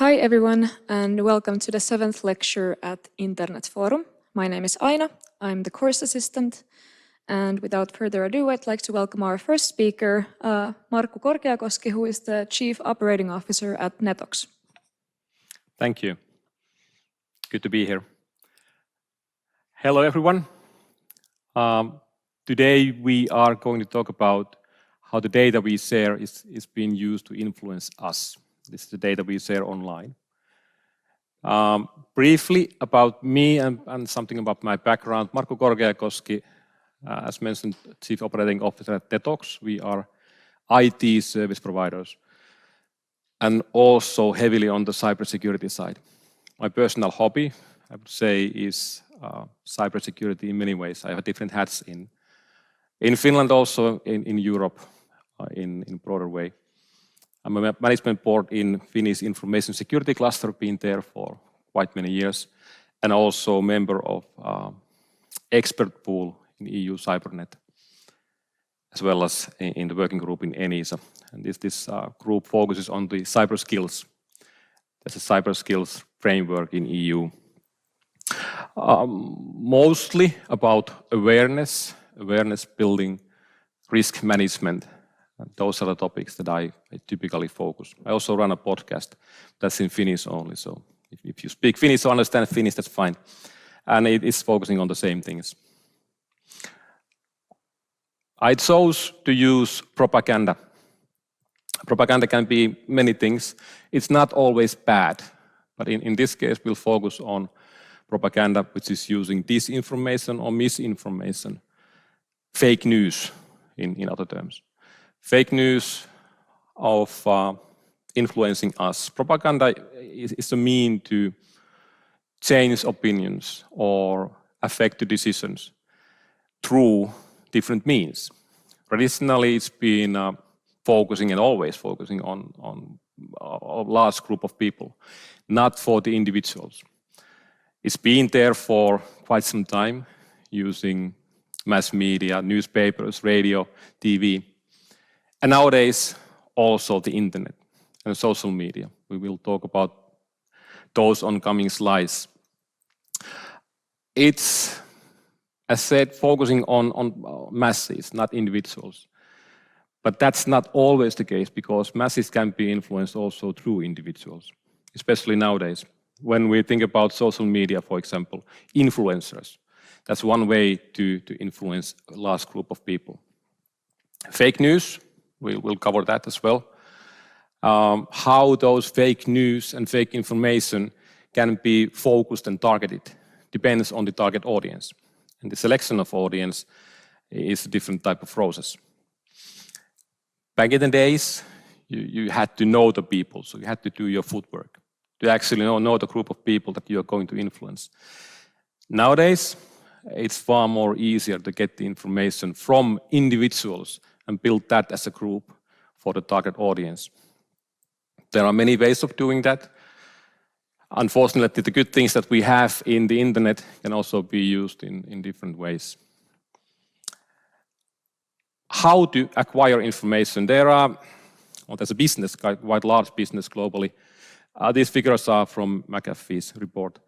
Hi everyone, and welcome to the 7th lecture at Internet Forum. My name is Aina, I'm the course assistant, and without further ado, I'd like to welcome our first speaker, Markku Korkiakoski, who is the Chief Operating Officer at Netox. Thank you. Good to be here. Hello everyone. Today we are going to talk about how the data we share is being used to influence us. This is the data we share online. Briefly about me and something about my background. Markku Korkiakoski, as mentioned, Chief Operating Officer at Netox. We are IT service providers and also heavily on the cybersecurity side. My personal hobby, I would say, is cybersecurity in many ways. I have different hats in Finland, also in Europe, in broader way. I'm a management board in Finnish Information Security Cluster, been there for quite many years, and also member of expert pool in EU Cybernet, as well as in the working group in ENISA. And this group focuses on the cyber skills. There's a cyber skills framework in EU. Mostly about awareness building, risk management. And those are the topics that I typically focus. I also run a podcast that's in Finnish only, so if you speak Finnish or understand Finnish, that's fine. And it is focusing on the same things. I chose to use propaganda. Propaganda can be many things. It's not always bad, but in this case we'll focus on propaganda which is using disinformation or misinformation, fake news in other terms. Fake news of influencing us. Propaganda is a mean to change opinions or affect the decisions through different means. Traditionally, it's been focusing and always focusing on a large group of people, not for the individuals. It's been there for quite some time, using mass media, newspapers, radio, TV. And nowadays, also the internet and social media. We will talk about those on coming slides. It's, as said, focusing on masses, not individuals. But that's not always the case, because masses can be influenced also through individuals, especially nowadays. When we think about social media, for example, influencers, that's one way to influence a large group of people. Fake news. We'll cover that as well. How those fake news and fake information can be focused and targeted depends on the target audience. And the selection of audience is a different type of process. Back in the days, you had to know the people, so you had to do your footwork to actually know the group of people that you are going to influence. Nowadays, it's far more easier to get the information from individuals and build that as a group for the target audience. There are many ways of doing that. Unfortunately, the good things that we have in the internet can also be used in different ways. How to acquire information? There's a business, quite large business globally. These figures are from McAfee's report.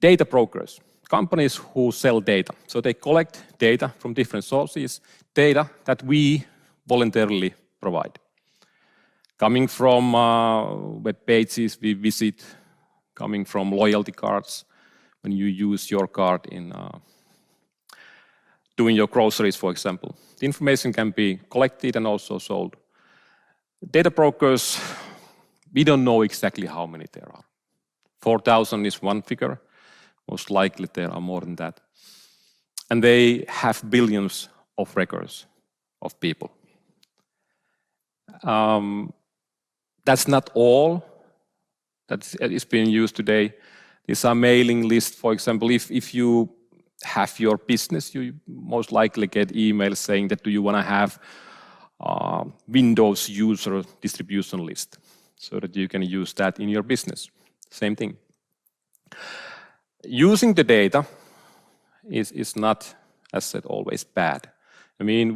Data brokers, companies who sell data. So they collect data from different sources, data that we voluntarily provide. Coming from web pages we visit, coming from loyalty cards, when you use your card in doing your groceries, for example. The information can be collected and also sold. Data brokers, we don't know exactly how many there are. 4,000 is one figure. Most likely there are more than that. And they have billions of records of people. That's not all that is being used today. These are mailing lists. For example, if you have your business, you most likely get emails saying that do you want to have Windows user distribution list so that you can use that in your business. Same thing. Using the data is not, as said, always bad. I mean,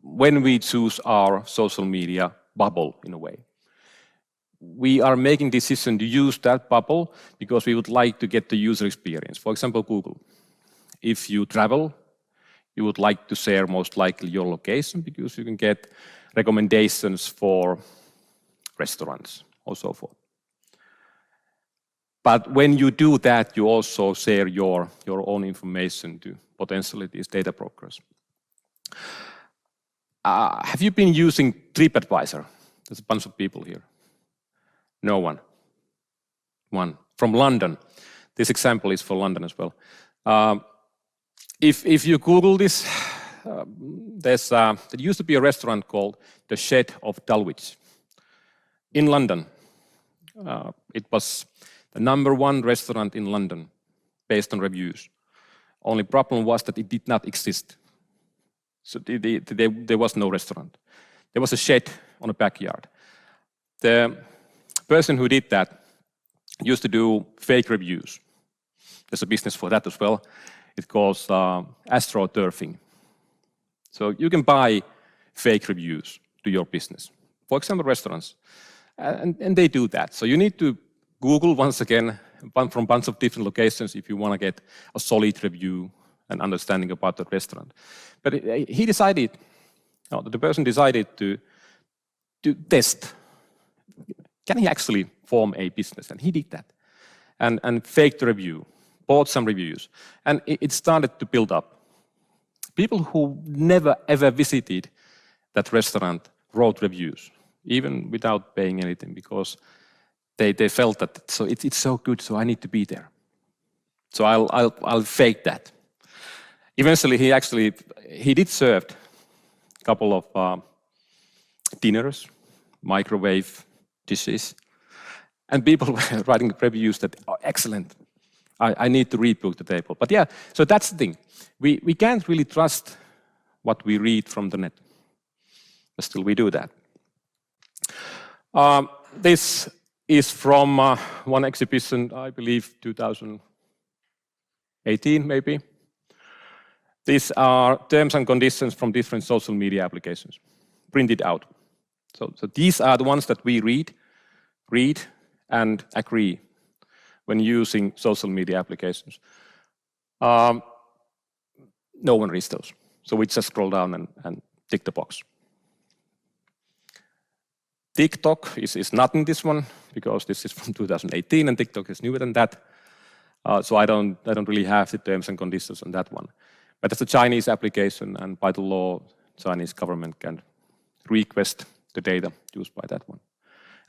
when we choose our social media bubble, in a way, we are making decision to use that bubble because we would like to get the user experience. For example, Google. If you travel, you would like to share most likely your location because you can get recommendations for restaurants or so forth. But when you do that, you also share your own information to potentially these data brokers. Have you been using TripAdvisor? There's a bunch of people here. No one. One. From London. This example is for London as well. If you Google this, there used to be a restaurant called the Shed of Dulwich in London. It was the #1 restaurant in London based on reviews. Only problem was that it did not exist. So there was no restaurant. There was a shed on a backyard. The person who did that used to do fake reviews. There's a business for that as well. It's called astroturfing. So you can buy fake reviews to your business. For example, restaurants. And they do that. So you need to Google once again from a bunch of different locations if you want to get a solid review and understanding about the restaurant. But he decided, the person decided to test. Can he actually form a business? And he did that. And faked the review, bought some reviews. And it started to build up. People who never ever visited that restaurant wrote reviews, even without paying anything, because they felt that it's so good, so I need to be there. So I'll fake that. Eventually, he did serve a couple of dinners, microwave dishes, and people were writing reviews that are excellent. I need to rebook the table. But yeah, so that's the thing. We can't really trust what we read from the net. But still, we do that. This is from one exhibition, I believe, 2018, maybe. These are terms and conditions from different social media applications, printed out. So these are the ones that we read and agree when using social media applications. No one reads those. So we just scroll down and tick the box. TikTok is not in this one because this is from 2018 and TikTok is newer than that. So I don't really have the terms and conditions on that one. But it's a Chinese application, and by the law, Chinese government can request the data used by that one.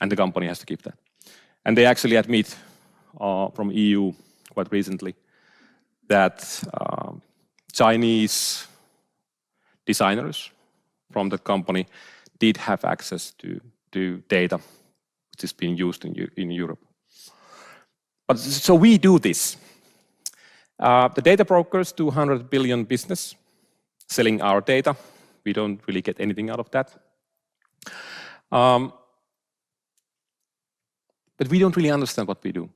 And the company has to keep that. And they actually admit from EU quite recently that Chinese designers from the company did have access to data which is being used in Europe. But so we do this. The data brokers do 100 billion business selling our data. We don't really get anything out of that. But we don't really understand what we do.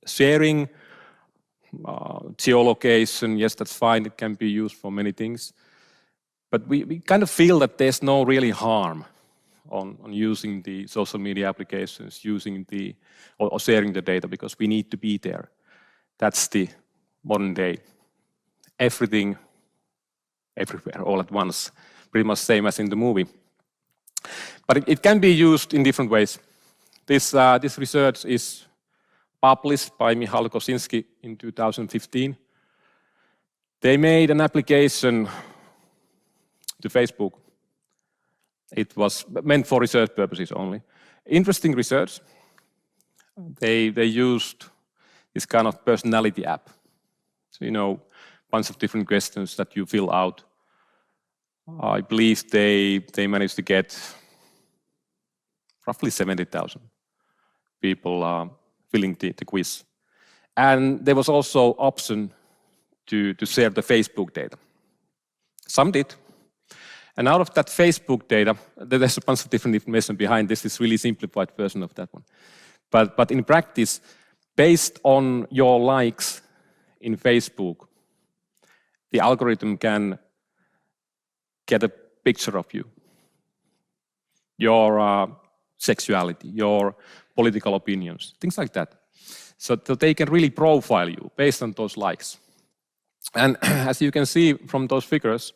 Sharing geolocation, yes, that's fine. It can be used for many things. But we kind of feel that there's no really harm on using the social media applications, or sharing the data, because we need to be there. That's the modern day. Everything, everywhere, all at once. Pretty much same as in the movie. But it can be used in different ways. This research is published by Michal Kosinski in 2015. They made an application to Facebook. It was meant for research purposes only. Interesting research. They used this kind of personality app. So, a bunch of different questions that you fill out. I believe they managed to get roughly 70,000 people filling the quiz. And there was also option to share the Facebook data. Some did. And out of that Facebook data, there's a bunch of different information behind this. It's really simplified version of that one. But in practice, based on your likes in Facebook, the algorithm can get a picture of you. Your sexuality, your political opinions, things like that. So they can really profile you based on those likes. And as you can see from those figures,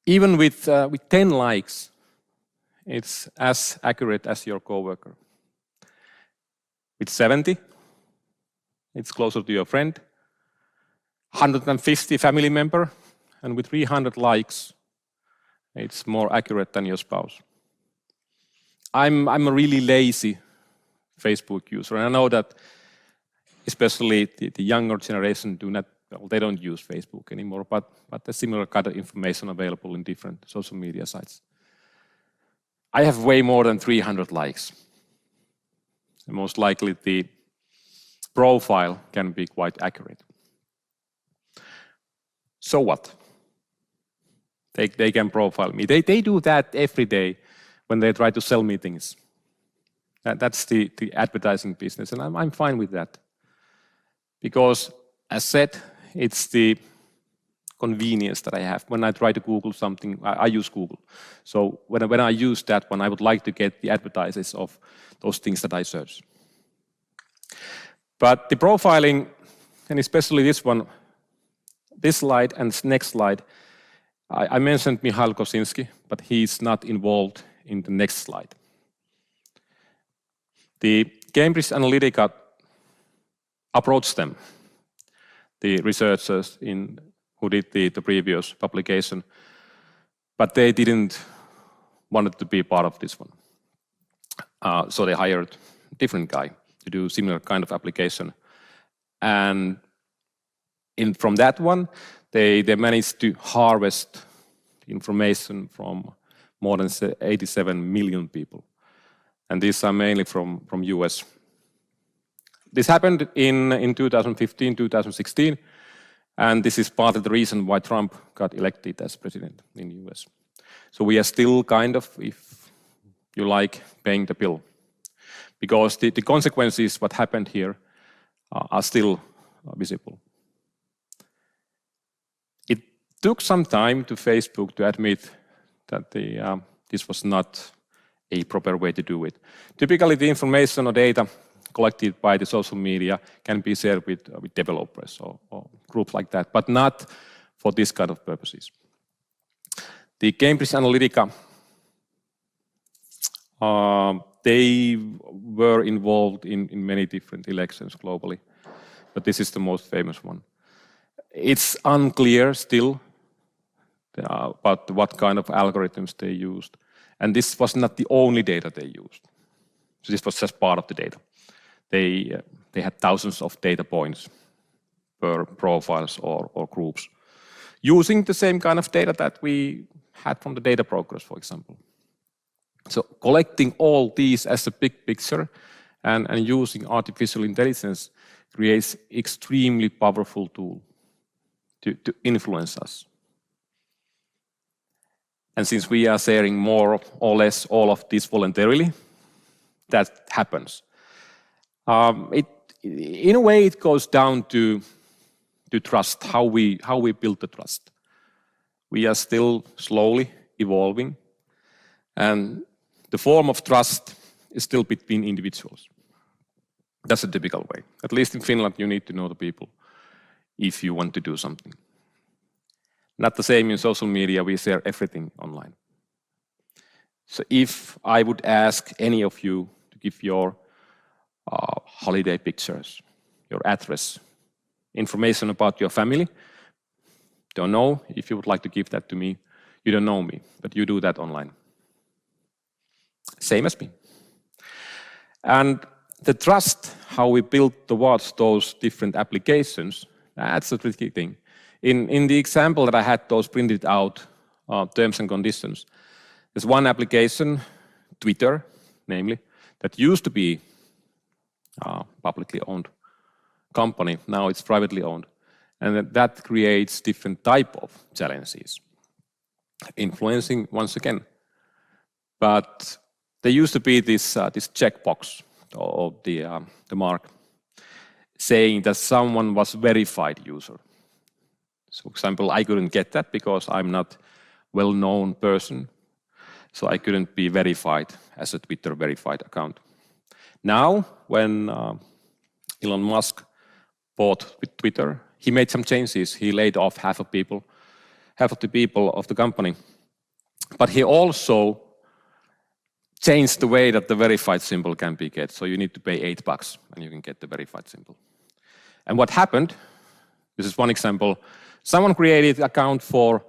even with 10 likes, it's as accurate as your coworker. With 70, it's closer to your friend. 150 family member, and with 300 likes, it's more accurate than your spouse. I'm a really lazy Facebook user, and I know that especially the younger generation they don't use Facebook anymore, but there's similar kind of information available in different social media sites. I have way more than 300 likes. And most likely the profile can be quite accurate. So what? They can profile me. They do that every day when they try to sell me things. That's the advertising business, and I'm fine with that. Because, as said, it's the convenience that I have. When I try to Google something, I use Google. So when I use that one, I would like to get the advertises of those things that I search. But the profiling, and especially this one, this slide and next slide, I mentioned Michal Kosinski, but he's not involved in the next slide. The Cambridge Analytica approached them, the researchers who did the previous publication, but they didn't want to be part of this one. So they hired a different guy to do similar kind of application. And from that one, they managed to harvest information from more than 87 million people. And these are mainly from US. This happened in 2015, 2016, and this is part of the reason why Trump got elected as president in the US. So we are still kind of, if you like, paying the bill. Because the consequences, what happened here, are still visible. It took some time to Facebook to admit that this was not a proper way to do it. Typically, the information or data collected by the social media can be shared with developers or groups like that, but not for this kind of purposes. The Cambridge Analytica, they were involved in many different elections globally, but this is the most famous one. It's unclear still about what kind of algorithms they used. And this was not the only data they used. So this was just part of the data. They had thousands of data points per profiles or groups, using the same kind of data that we had from the data brokers, for example. So collecting all these as a big picture and using artificial intelligence creates extremely powerful tool to influence us. And since we are sharing more or less all of this voluntarily, that happens. In a way, it goes down to trust, how we build the trust. We are still slowly evolving, and the form of trust is still between individuals. That's a typical way. At least in Finland, you need to know the people if you want to do something. Not the same in social media, we share everything online. So if I would ask any of you to give your holiday pictures, your address, information about your family, don't know if you would like to give that to me, you don't know me, but you do that online. Same as me. And the trust, how we build towards those different applications, that's a tricky thing. In the example that I had those printed out terms and conditions, there's one application, Twitter, namely, that used to be a publicly owned company. Now it's privately owned. And that creates different type of challenges, influencing once again. But there used to be this checkbox or the mark saying that someone was verified user. So, for example, I couldn't get that because I'm not a well-known person, so I couldn't be verified as a Twitter verified account. Now, when Elon Musk bought Twitter, he made some changes. He laid off half of the people of the company. But he also changed the way that the verified symbol can be get. So you need to pay $8 and you can get the verified symbol. And what happened, this is one example, someone created an account for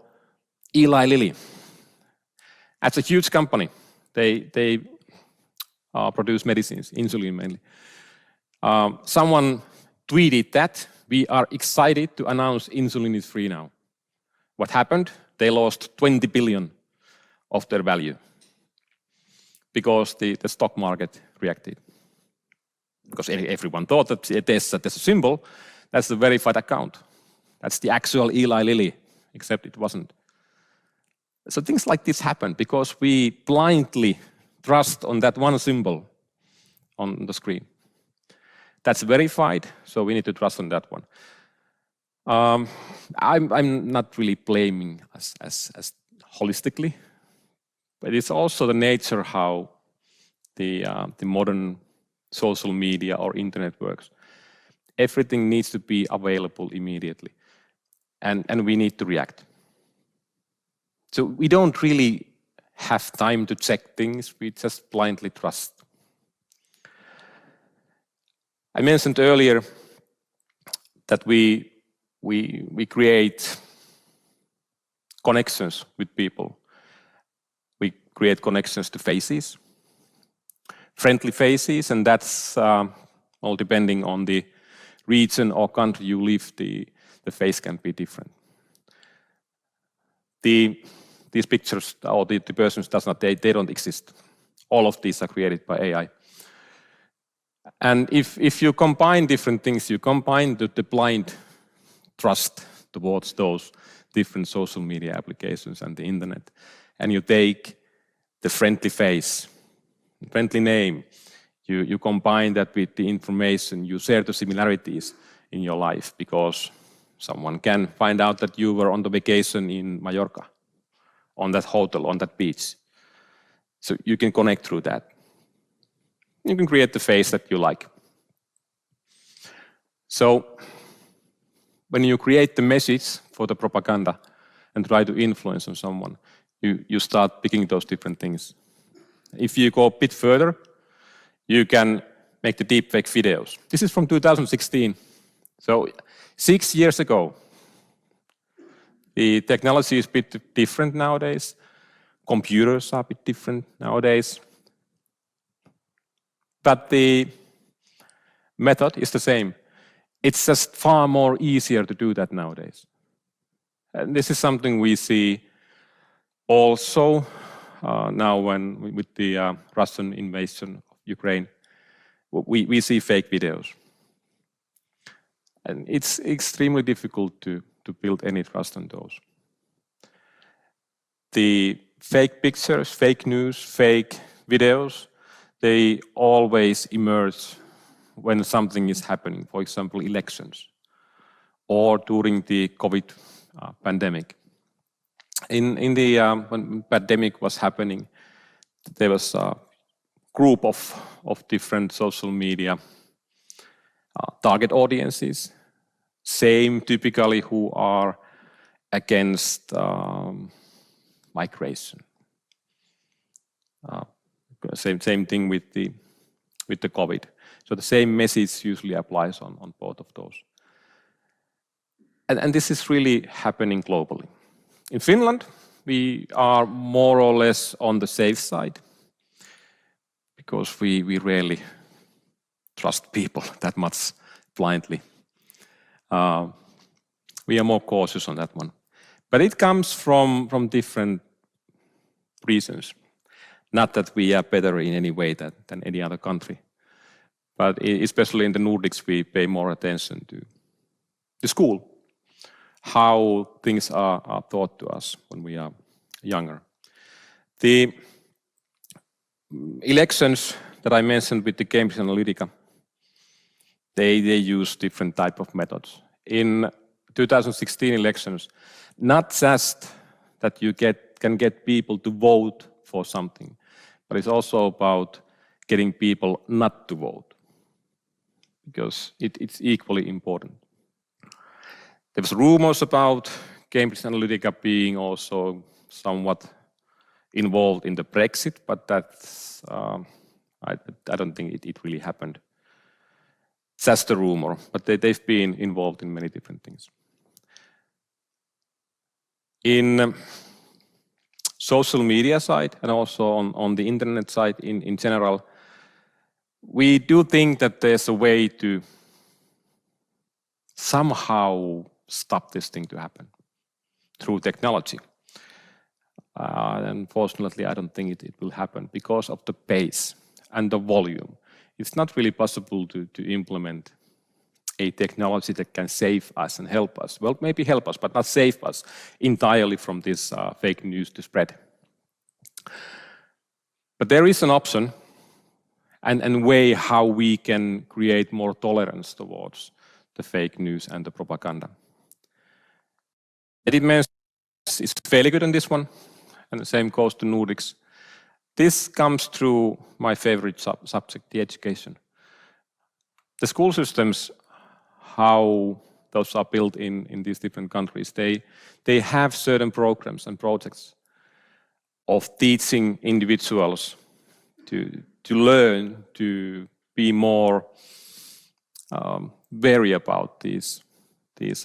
Eli Lilly. That's a huge company. They produce medicines, insulin mainly. Someone tweeted that we are excited to announce insulin is free now. What happened? They lost 20 billion of their value because the stock market reacted. Because everyone thought that there's a symbol, that's the verified account. That's the actual Eli Lilly, except it wasn't. So things like this happen because we blindly trust on that one symbol on the screen. That's verified, so we need to trust on that one. I'm not really blaming us as holistically, but it's also the nature how the modern social media or internet works. Everything needs to be available immediately, and we need to react. So we don't really have time to check things, we just blindly trust. I mentioned earlier that we create connections with people. We create connections to faces, friendly faces, and that's all depending on the region or country you live, the face can be different. These pictures or the persons they don't exist. All of these are created by AI. And if you combine different things, you combine the blind trust towards those different social media applications and the internet, and you take the friendly face, friendly name, you combine that with the information, you share the similarities in your life because someone can find out that you were on the vacation in Mallorca, on that hotel, on that beach. So you can connect through that. You can create the face that you like. So when you create the message for the propaganda and try to influence on someone, you start picking those different things. If you go a bit further, you can make the deepfake videos. This is from 2016. So 6 years ago. The technology is a bit different nowadays. Computers are a bit different nowadays. But the method is the same. It's just far more easier to do that nowadays. And this is something we see also now with the Russian invasion of Ukraine. We see fake videos. And it's extremely difficult to build any trust on those. The fake pictures, fake news, fake videos, they always emerge when something is happening, for example, elections, or during the COVID pandemic. When the pandemic was happening, there was a group of different social media target audiences, same typically who are against migration. Same thing with the COVID. So the same message usually applies on both of those. And this is really happening globally. In Finland, we are more or less on the safe side because we rarely trust people that much blindly. We are more cautious on that one. But it comes from different reasons. Not that we are better in any way than any other country. But especially in the Nordics, we pay more attention to the school, how things are taught to us when we are younger. The elections that I mentioned with the Cambridge Analytica, they use different type of methods. In 2016 elections, not just that you can get people to vote for something, but it's also about getting people not to vote, because it's equally important. There was rumors about Cambridge Analytica being also somewhat involved in the Brexit, but that's I don't think it really happened. It's just a rumor, but they've been involved in many different things. In social media side and also on the internet side in general, we do think that there's a way to somehow stop this thing to happen through technology. Unfortunately, I don't think it will happen because of the pace and the volume. It's not really possible to implement a technology that can save us and help us. Well, maybe help us, but not save us entirely from this fake news to spread. But there is an option and way how we can create more tolerance towards the fake news and the propaganda. Edit is fairly good on this one, and the same goes to Nordics. This comes through my favorite subject, the education. The school systems, how those are built in these different countries, they have certain programs and projects of teaching individuals to learn, to be more wary about these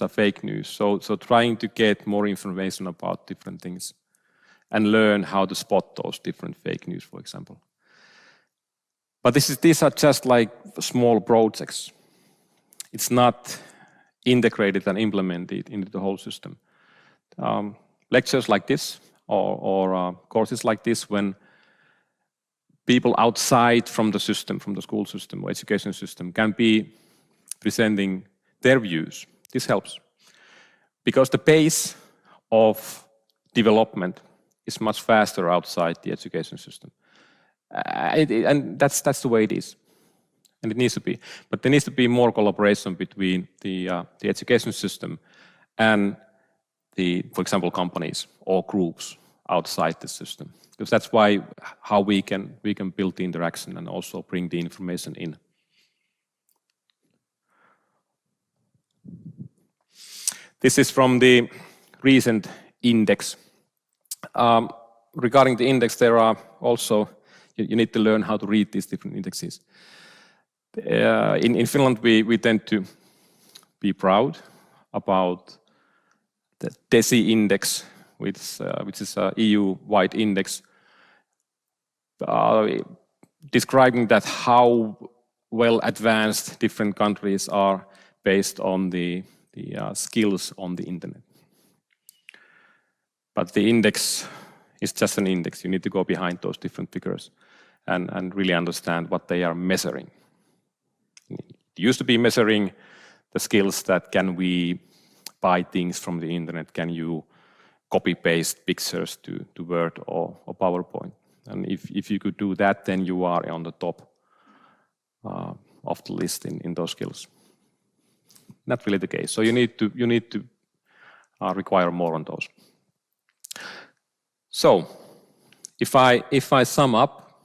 fake news. So trying to get more information about different things and learn how to spot those different fake news, for example. But these are just like small projects. It's not integrated and implemented into the whole system. Lectures like this or courses like this, when people outside from the system, from the school system or education system, can be presenting their views, this helps. Because the pace of development is much faster outside the education system. And that's the way it is. And it needs to be. But there needs to be more collaboration between the education system and for example, companies or groups outside the system. Because that's how we can build the interaction and also bring the information in. This is from the recent index. Regarding the index, there are also, you need to learn how to read these different indexes. In Finland, we tend to be proud about the DESI index, which is an EU-wide index, describing that how well advanced different countries are based on the skills on the internet. But the index is just an index. You need to go behind those different figures and really understand what they are measuring. It used to be measuring the skills that can we buy things from the internet, can you copy-paste pictures to Word or PowerPoint. And if you could do that, then you are on the top of the list in those skills. Not really the case. So you need to require more on those. So if I sum up,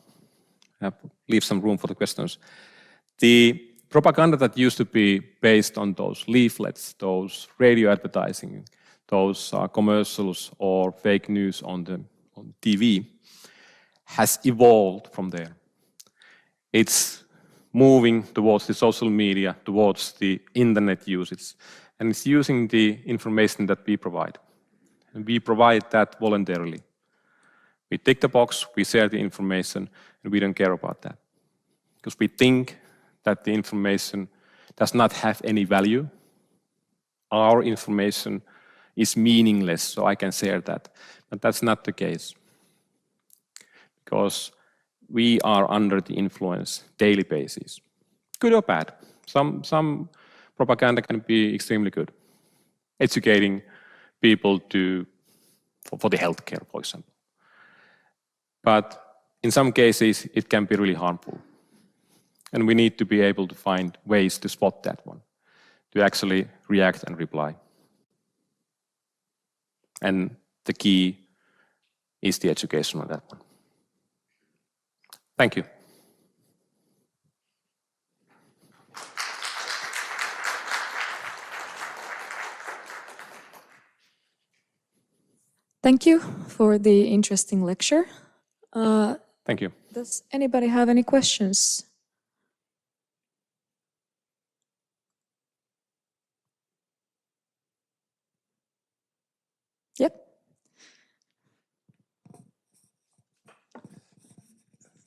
leave some room for the questions. The propaganda that used to be based on those leaflets, those radio advertising, those commercials or fake news on TV has evolved from there. It's moving towards the social media, towards the internet usage, and it's using the information that we provide. And we provide that voluntarily. We tick the box, we share the information, and we don't care about that. Because we think that the information does not have any value. Our information is meaningless, so I can share that. But that's not the case. Because we are under the influence daily basis. Good or bad. Some propaganda can be extremely good. Educating people for the healthcare, for example. But in some cases, it can be really harmful. And we need to be able to find ways to spot that one, to actually react and reply. And the key is the education on that one. Thank you. Thank you for the interesting lecture. Thank you. Does anybody have any questions? Yep.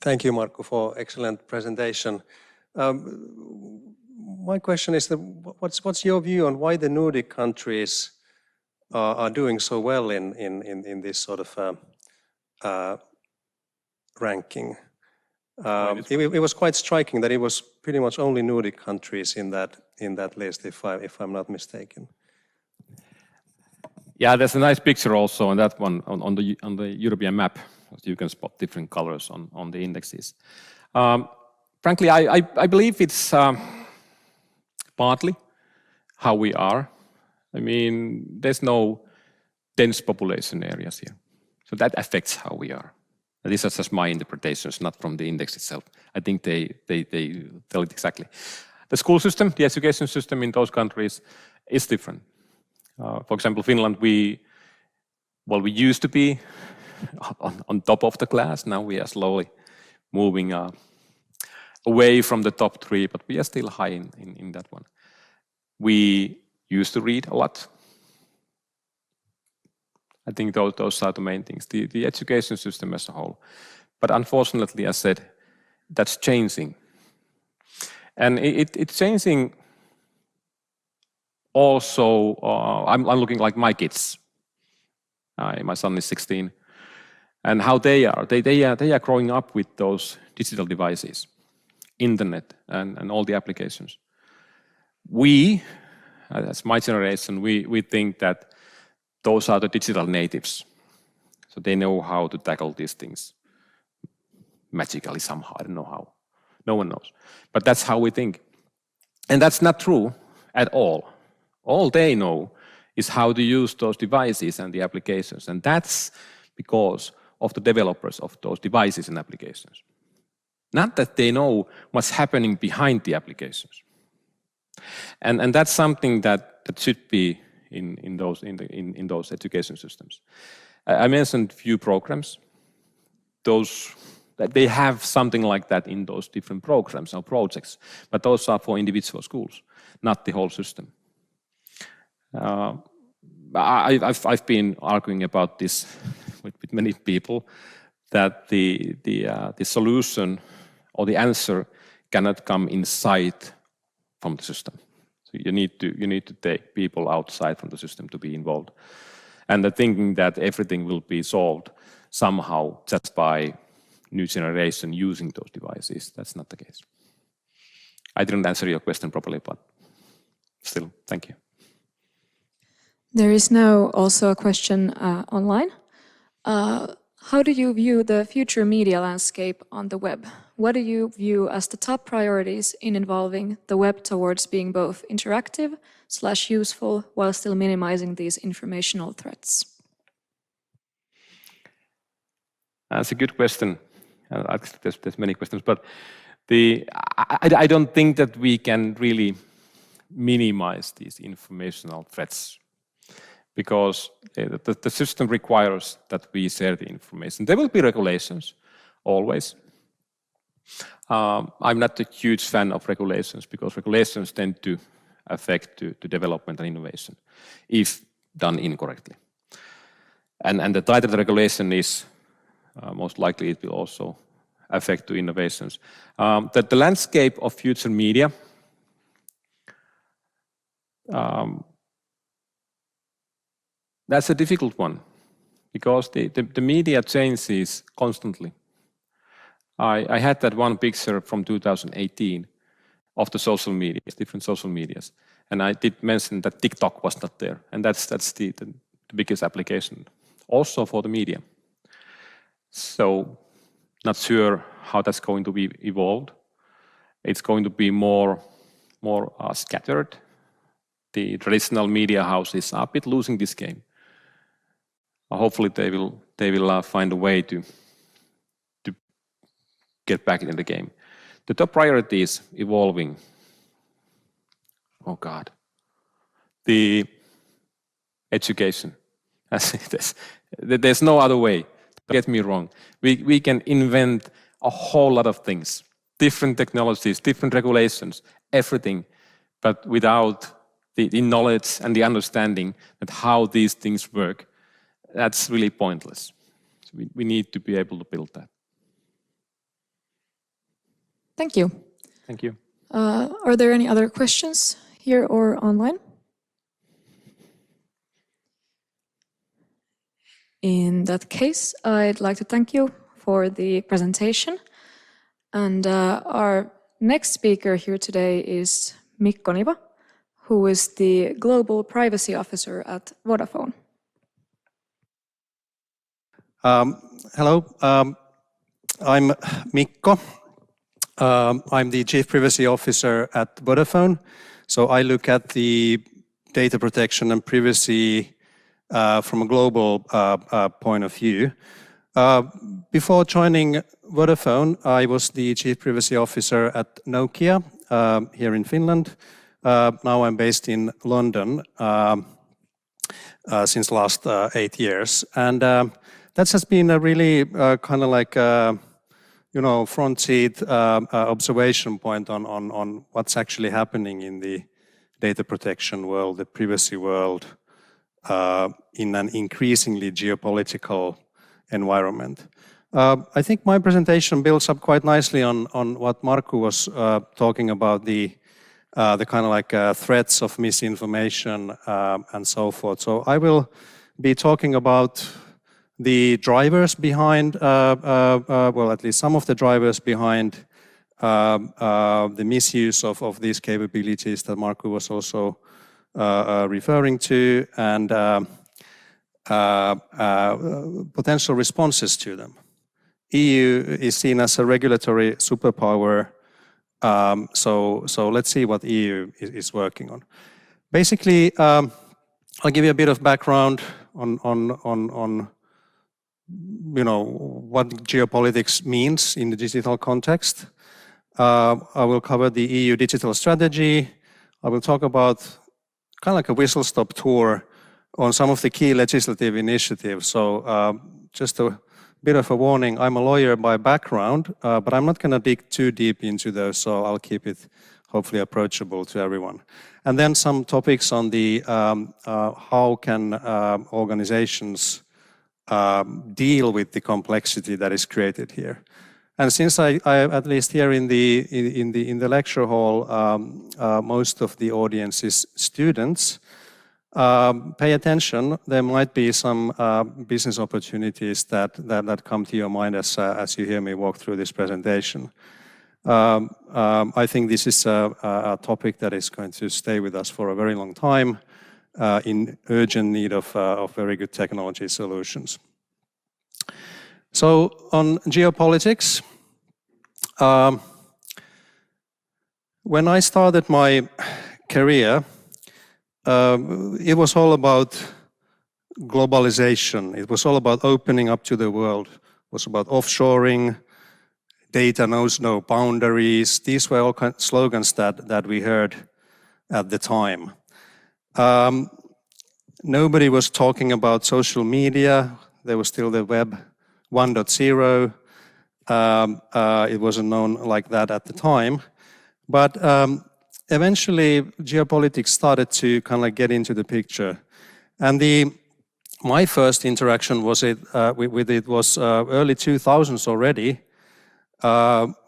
Thank you, Markku, for excellent presentation. My question is, what's your view on why the Nordic countries are doing so well in this sort of ranking? It was quite striking that it was pretty much only Nordic countries in that list, if I'm not mistaken. Yeah, there's a nice picture also on that one on the European map. You can spot different colors on the indexes. Frankly, I believe it's partly how we are. I mean, there's no dense population areas here, so that affects how we are. These are just my interpretations, not from the index itself. I think they tell it exactly. The school system, the education system in those countries is different. For example, Finland, we used to be on top of the class. Now we are slowly moving away from the top 3, but we are still high in that one. We used to read a lot. I think those are the main things, the education system as a whole. But unfortunately, as I said, that's changing. And it's changing also, I'm looking like my kids. My son is 16. And how they are growing up with those digital devices, internet and all the applications. We, as my generation, we think that those are the digital natives. So they know how to tackle these things magically somehow. I don't know how. No one knows. But that's how we think. And that's not true at all. All they know is how to use those devices and the applications. And that's because of the developers of those devices and applications. Not that they know what's happening behind the applications. And that's something that should be in those education systems. I mentioned few programs. That they have something like that in those different programs or projects, but those are for individual schools, not the whole system. I've been arguing about this with many people, that the solution or the answer cannot come inside from the system. So you need to take people outside from the system to be involved. And the thinking that everything will be solved somehow just by new generation using those devices, that's not the case. I didn't answer your question properly, but still, thank you. There is now also a question online. How do you view the future media landscape on the web? What do you view as the top priorities in involving the web towards being both interactive / useful while still minimizing these informational threats? That's a good question. There's many questions, but I don't think that we can really minimize these informational threats, because the system requires that we share the information. There will be regulations, always. I'm not a huge fan of regulations, because regulations tend to affect to development and innovation, if done incorrectly. And the tighter the regulation is, most likely it will also affect to innovations. That the landscape of future media, that's a difficult one, because the media changes constantly. I had that one picture from 2018 of the social media, different social medias, and I did mention that TikTok was not there, and that's the biggest application, also for the media. So, not sure how that's going to be evolved. It's going to be more scattered. The traditional media houses are a bit losing this game. Hopefully they will find a way to get back into the game. The top priority is evolving. Oh God. The education. There's no other way. Don't get me wrong. We can invent a whole lot of things, different technologies, different regulations, everything, but without the knowledge and the understanding that how these things work, that's really pointless. So we need to be able to build that. Thank you. Thank you. Are there any other questions here or online? In that case, I'd like to thank you for the presentation. And our next speaker here today is Mikko Niva, who is the Global Privacy Officer at Vodafone. Hello, I'm Mikko. I'm the Chief Privacy Officer at Vodafone. So I look at the data protection and privacy from a global point of view. Before joining Vodafone, I was the Chief Privacy Officer at Nokia here in Finland. Now I'm based in London since last 8 years. And that has been a really kind of like front seat observation point on what's actually happening in the data protection world, the privacy world, in an increasingly geopolitical environment. I think my presentation builds up quite nicely on what Markku was talking about, the kind of like threats of misinformation and so forth. So I will be talking about the drivers behind, well, at least some of the drivers behind the misuse of these capabilities that Markku was also referring to, and potential responses to them. EU is seen as a regulatory superpower, so let's see what EU is working on. Basically, I'll give you a bit of background on what geopolitics means in the digital context. I will cover the EU digital strategy. I will talk about kind of like a whistle-stop tour on some of the key legislative initiatives. So just a bit of a warning, I'm a lawyer by background, but I'm not going to dig too deep into those, so I'll keep it hopefully approachable to everyone. And then some topics on the how can organizations deal with the complexity that is created here. And since I at least here in the lecture hall, most of the audience is students, pay attention. There might be some business opportunities that come to your mind as you hear me walk through this presentation. I think this is a topic that is going to stay with us for a very long time, in urgent need of very good technology solutions. So on geopolitics, when I started my career, it was all about globalization. It was all about opening up to the world. It was about offshoring. Data knows no boundaries. These were all kind of slogans that we heard at the time. Nobody was talking about social media. There was still the web 1.0. It wasn't known like that at the time. But eventually, geopolitics started to kind of like get into the picture. And my first interaction with it was early 2000s already,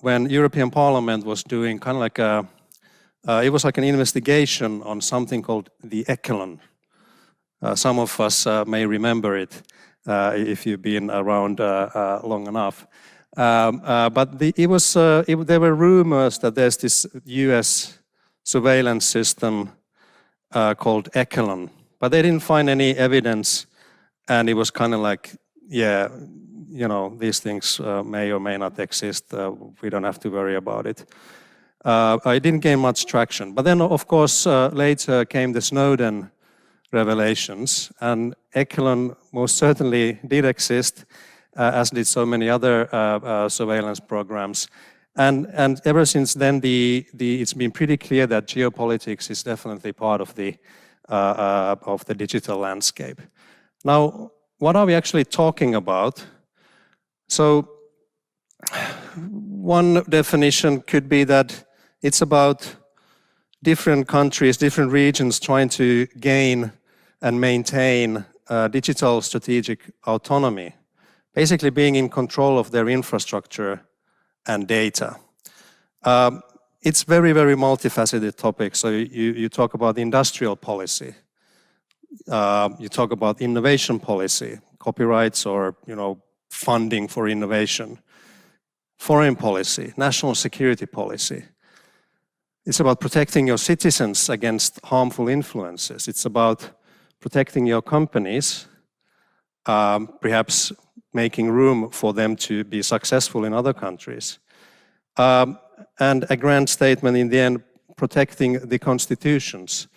when European Parliament was doing kind of like it was like an investigation on something called the Echelon. Some of us may remember it if you've been around long enough. But there were rumors that there's this US surveillance system called Echelon, but they didn't find any evidence, and it was kind of like, yeah, these things may or may not exist. We don't have to worry about it. I didn't gain much traction. But then, of course, later came the Snowden revelations, and Echelon most certainly did exist. as did so many other surveillance programs. And ever since then, it's been pretty clear that geopolitics is definitely part of the digital landscape. Now, what are we actually talking about? So, one definition could be that it's about different countries, different regions trying to gain and maintain digital strategic autonomy, basically being in control of their infrastructure and data. It's very, very multifaceted topic. So you talk about industrial policy, you talk about innovation policy, copyrights or funding for innovation, foreign policy, national security policy. It's about protecting your citizens against harmful influences. It's about protecting your companies, perhaps making room for them to be successful in other countries. And a grand statement in the end, protecting the constitutions.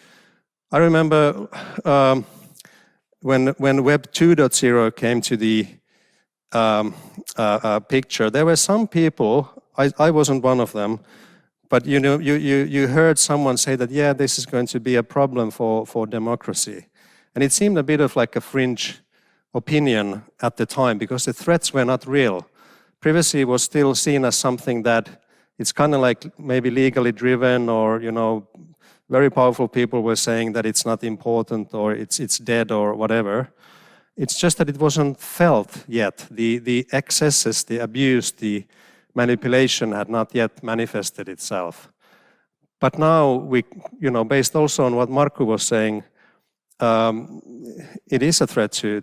I remember when Web 2.0 came to the picture, there were some people, I wasn't one of them, but you heard someone say that, yeah, this is going to be a problem for democracy. And it seemed a bit of like a fringe opinion at the time because the threats were not real. Privacy was still seen as something that it's kind of like maybe legally driven or, very powerful people were saying that it's not important or it's dead or whatever. It's just that it wasn't felt yet. The excesses, the abuse, the manipulation had not yet manifested itself. But now we, based also on what Markku was saying, it is a threat to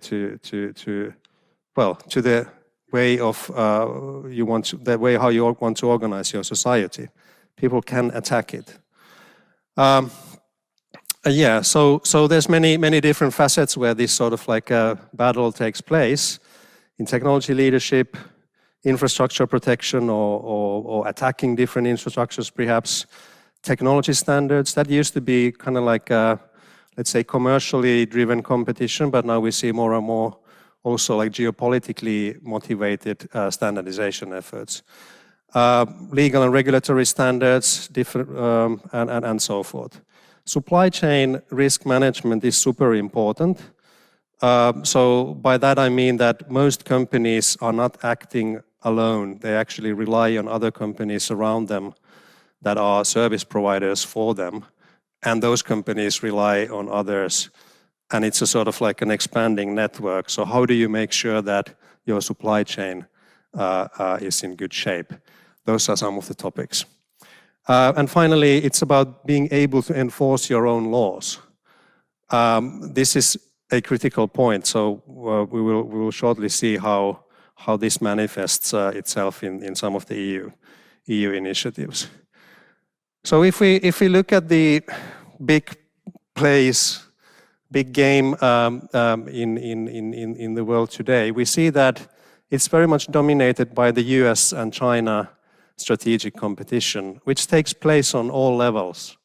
the way of the way how you want to organize your society. People can attack it. Yeah, so there's many different facets where this sort of like a battle takes place in technology leadership, infrastructure protection, or attacking different infrastructures, perhaps technology standards. That used to be kind of like let's say commercially driven competition, but now we see more and more also like geopolitically motivated standardization efforts. Legal and regulatory standards, different, and so forth. Supply chain risk management is super important. So by that I mean that most companies are not acting alone. They actually rely on other companies around them that are service providers for them. And those companies rely on others. And it's a sort of like an expanding network. So how do you make sure that your supply chain is in good shape? Those are some of the topics. And finally, it's about being able to enforce your own laws. This is a critical point. So we will shortly see how this manifests itself in some of the EU initiatives. So if we look at the big plays, big game in the world today, we see that it's very much dominated by the US and China strategic competition, which takes place on all levels,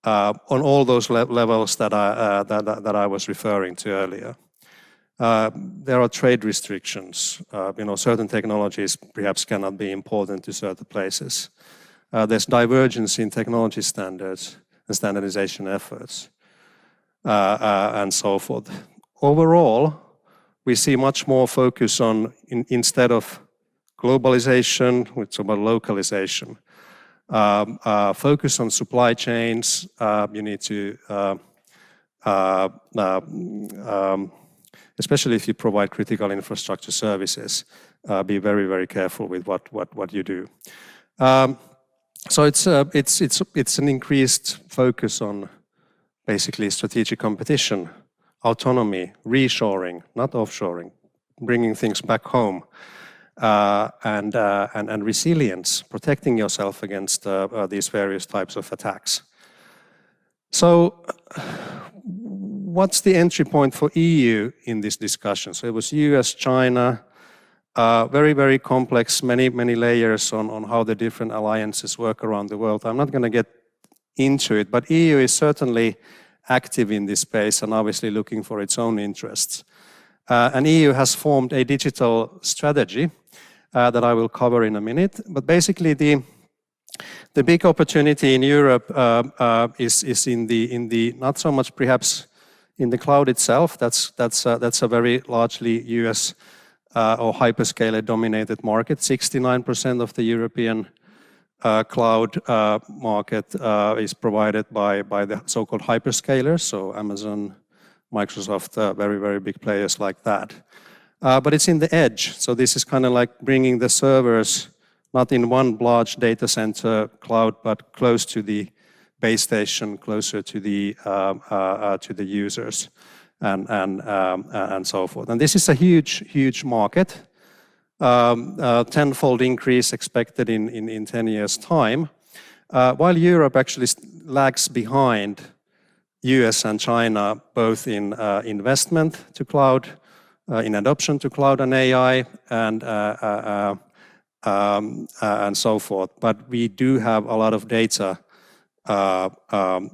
on all those levels that I was referring to earlier. There are trade restrictions. Certain technologies perhaps cannot be important to certain places. There's divergence in technology standards and standardization efforts, and so forth. Overall, we see much more focus on, instead of globalization, it's about localization. Focus on supply chains. You need to, especially if you provide critical infrastructure services, be very, very careful with what you do. So it's an increased focus on basically strategic competition, autonomy, reshoring, not offshoring, bringing things back home, and resilience, protecting yourself against these various types of attacks. So what's the entry point for EU in this discussion? So it was US, China, very, very complex, many layers on how the different alliances work around the world. I'm not going to get into it, but EU is certainly active in this space and obviously looking for its own interests. And EU has formed a digital strategy that I will cover in a minute. But basically, the big opportunity in Europe is in the not so much perhaps in the cloud itself. That's a very largely US or hyperscaler-dominated market. 69% of the European cloud market is provided by the so-called hyperscalers, so Amazon, Microsoft, very, very big players like that. But it's in the edge, so this is kind of like bringing the servers not in one large data center cloud, but close to the base station, closer to the users, and so forth. And this is a huge market. Tenfold increase expected in 10 years' time, while Europe actually lags behind US and China both in investment to cloud, in adoption to cloud and AI, and so forth. But we do have a lot of data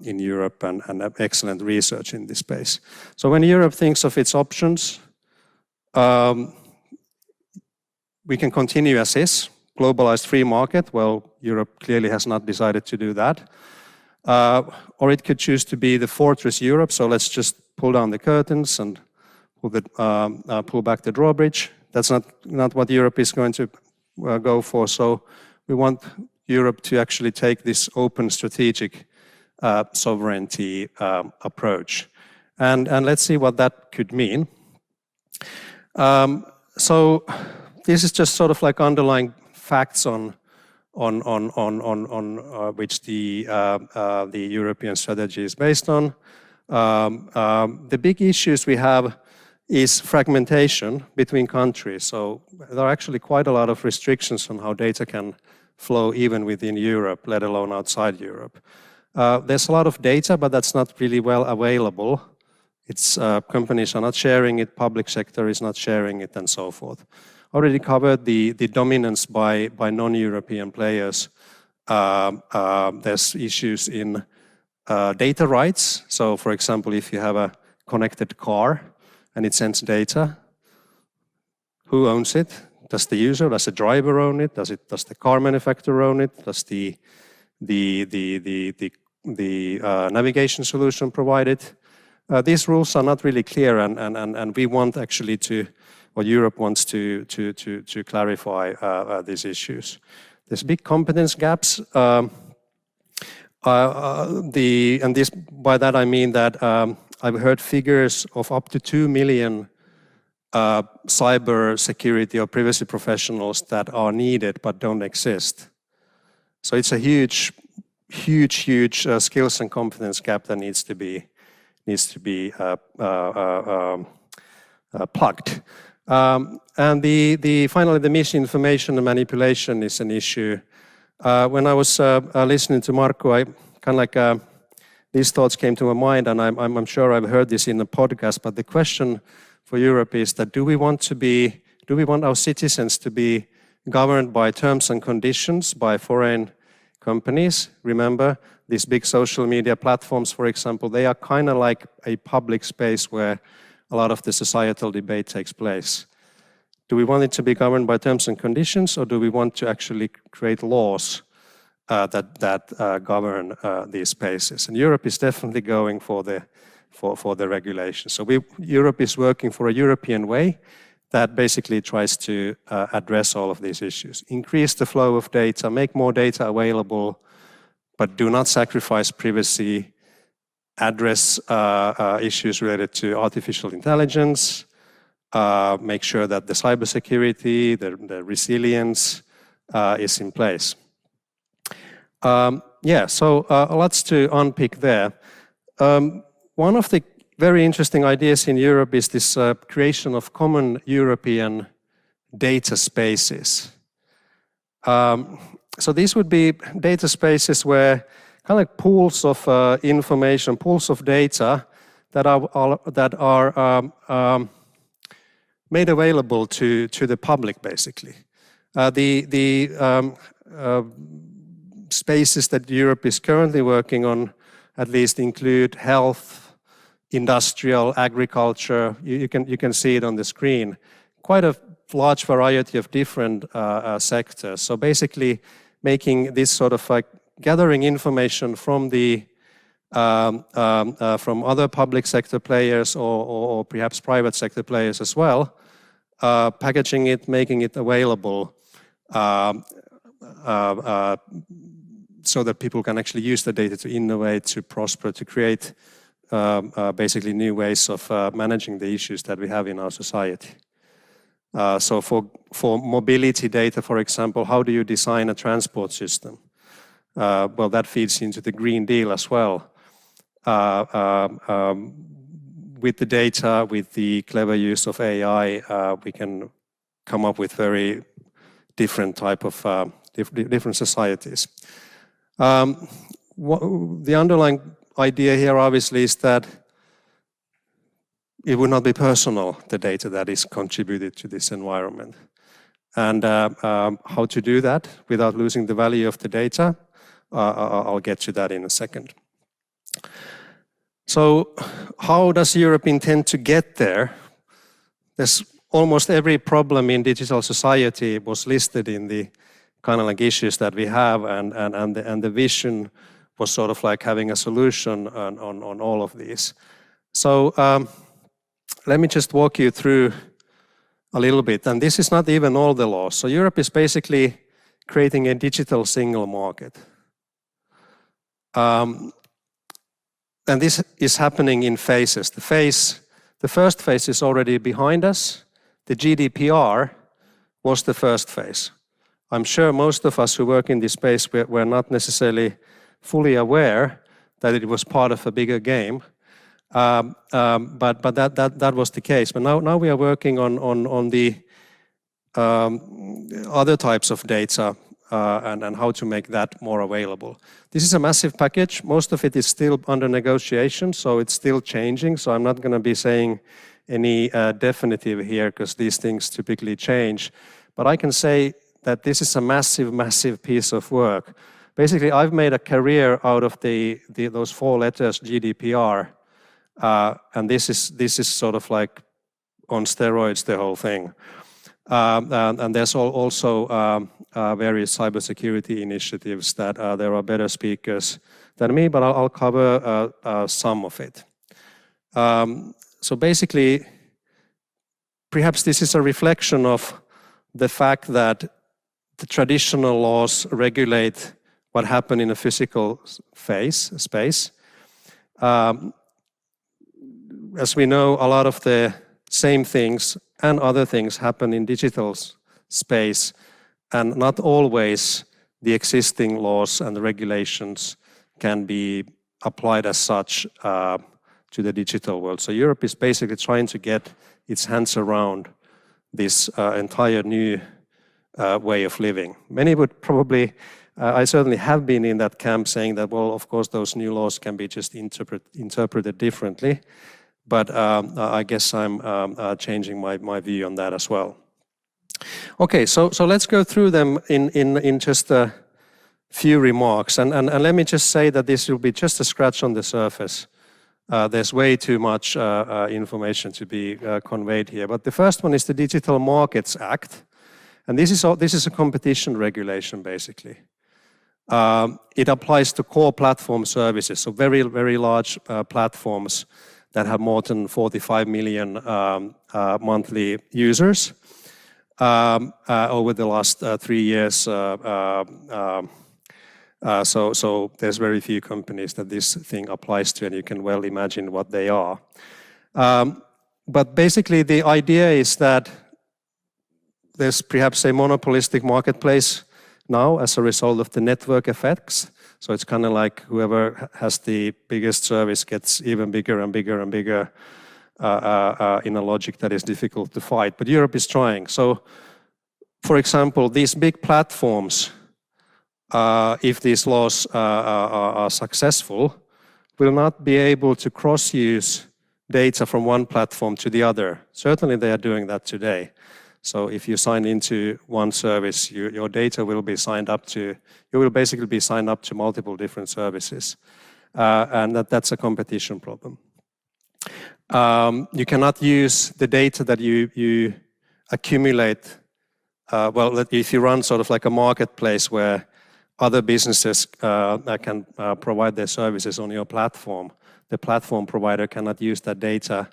in Europe and excellent research in this space. So when Europe thinks of its options, we can continue as is, globalized free market. Well, Europe clearly has not decided to do that. Or it could choose to be the fortress Europe, so let's just pull down the curtains and pull back the drawbridge. That's not what Europe is going to go for. So we want Europe to actually take this open strategic sovereignty approach. And let's see what that could mean. So this is just sort of like underlying facts on which the European strategy is based on. The big issues we have is fragmentation between countries. So there are actually quite a lot of restrictions on how data can flow even within Europe, let alone outside Europe. There's a lot of data, but that's not really well available. It's companies are not sharing it, public sector is not sharing it, and so forth. Already covered the dominance by non-European players. There's issues in data rights. So for example, if you have a connected car and it sends data, who owns it? Does the user, does the driver own it? Does the car manufacturer own it? Does the navigation solution provide it? These rules are not really clear, and we want actually to, or Europe wants to clarify these issues. There's big competence gaps. And this, by that I mean that I've heard figures of up to 2 million cyber security or privacy professionals that are needed but don't exist. So it's a huge skills and competence gap that needs to be plugged. And finally, the misinformation and manipulation is an issue. When I was listening to Markku, I kind of like these thoughts came to my mind, and I'm sure I've heard this in the podcast. But the question for Europe is that do we want our citizens to be governed by terms and conditions by foreign companies? Remember, these big social media platforms, for example, they are kind of like a public space where a lot of the societal debate takes place. Do we want it to be governed by terms and conditions, or do we want to actually create laws that govern these spaces? And Europe is definitely going for the regulation. So Europe is working for a European way that basically tries to address all of these issues. Increase the flow of data, make more data available, but do not sacrifice privacy. Address issues related to artificial intelligence, make sure that the cybersecurity, the resilience is in place. So lots to unpick there. One of the very interesting ideas in Europe is this creation of common European data spaces. So these would be data spaces where kind of like pools of information, pools of data that are made available to the public, basically. The spaces that Europe is currently working on at least include health, industrial, agriculture. You can see it on the screen. Quite a large variety of different sectors. So basically making this sort of like gathering information from the from other public sector players or perhaps private sector players as well, packaging it, making it available so that people can actually use the data to innovate, to prosper, to create basically new ways of managing the issues that we have in our society. So for mobility data, for example, how do you design a transport system? Well, that feeds into the Green Deal as well. With the data, with the clever use of AI, we can come up with very different type of different societies. The underlying idea here obviously is that it would not be personal, the data that is contributed to this environment. And how to do that without losing the value of the data, I'll get to that in a second. So how does Europe intend to get there? There's almost every problem in digital society was listed in the kind of like issues that we have, and the vision was sort of like having a solution on all of these. So let me just walk you through a little bit, and this is not even all the laws. So Europe is basically creating a digital single market. And this is happening in phases. The first phase is already behind us. The GDPR was the first phase. I'm sure most of us who work in this space were not necessarily fully aware that it was part of a bigger game, but that was the case. But now we are working on the other types of data and how to make that more available. This is a massive package. Most of it is still under negotiation, so it's still changing. So I'm not going to be saying any definitive here because these things typically change. But I can say that this is a massive, massive piece of work. Basically, I've made a career out of those 4 letters GDPR, and this is sort of like on steroids, the whole thing. And there's also various cybersecurity initiatives that there are better speakers than me, but I'll cover some of it. So basically, perhaps this is a reflection of the fact that the traditional laws regulate what happened in a physical space. As we know, a lot of the same things and other things happen in digital space, and not always the existing laws and the regulations can be applied as such to the digital world. So Europe is basically trying to get its hands around this entire new way of living. Many would probably, I certainly have been in that camp saying that, well, of course, those new laws can be just interpreted differently. But I guess I'm changing my view on that as well. Okay, so let's go through them in just a few remarks. And let me just say that this will be just a scratch on the surface. There's way too much information to be conveyed here. But the first one is the Digital Markets Act. And this is a competition regulation, basically. It applies to core platform services, so very, very large platforms that have more than 45 million monthly users. Over the last 3 years, so there's very few companies that this thing applies to, and you can well imagine what they are. But basically the idea is that there's perhaps a monopolistic marketplace now as a result of the network effects. So it's kind of like whoever has the biggest service gets even bigger and bigger and bigger in a logic that is difficult to fight. But Europe is trying. So, for example, these big platforms, if these laws are successful, will not be able to cross-use data from one platform to the other. Certainly they are doing that today. So if you sign into one service, your data will be signed up to, you will basically be signed up to multiple different services. And that's a competition problem. You cannot use the data that you accumulate. Well, if you run sort of like a marketplace where other businesses can provide their services on your platform, the platform provider cannot use that data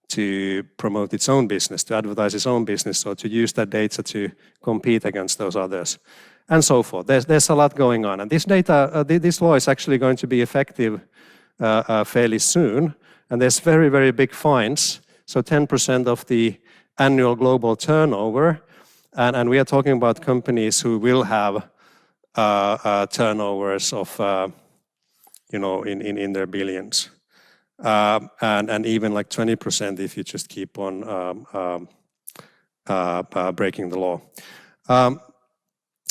to promote its own business, to advertise its own business, or to use that data to compete against those others, and so forth. There's a lot going on, and this law is actually going to be effective fairly soon, and there's very, very big fines. So 10% of the annual global turnover, and we are talking about companies who will have turnovers of in their billions. And even like 20% if you just keep on breaking the law.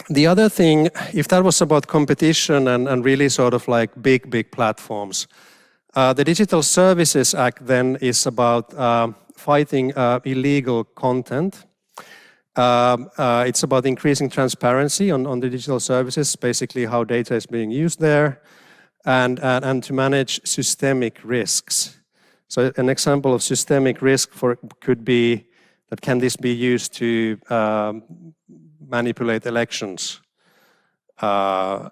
The other thing, if that was about competition and really sort of like big platforms, the Digital Services Act then is about fighting illegal content. It's about increasing transparency on the digital services, basically how data is being used there, and to manage systemic risks. So an example of systemic risk could be that can this be used to manipulate elections? So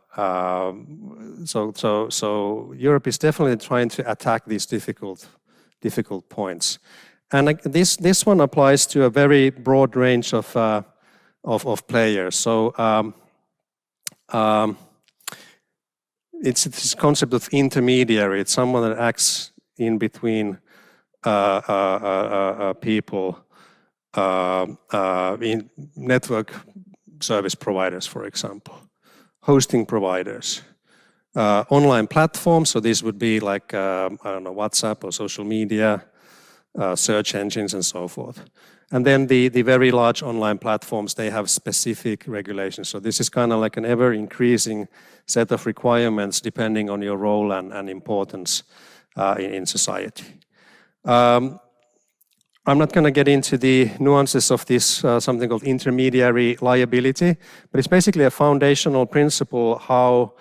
Europe is definitely trying to attack these difficult points. And this one applies to a very broad range of players. So it's this concept of intermediary. It's someone that acts in between people, in network service providers, for example, hosting providers, online platforms. So these would be like I don't know, WhatsApp or social media, search engines, and so forth. And then the very large online platforms, they have specific regulations. So this is kind of like an ever-increasing set of requirements depending on your role and importance in society. I'm not going to get into the nuances of this, something called intermediary liability, but it's basically a foundational principle how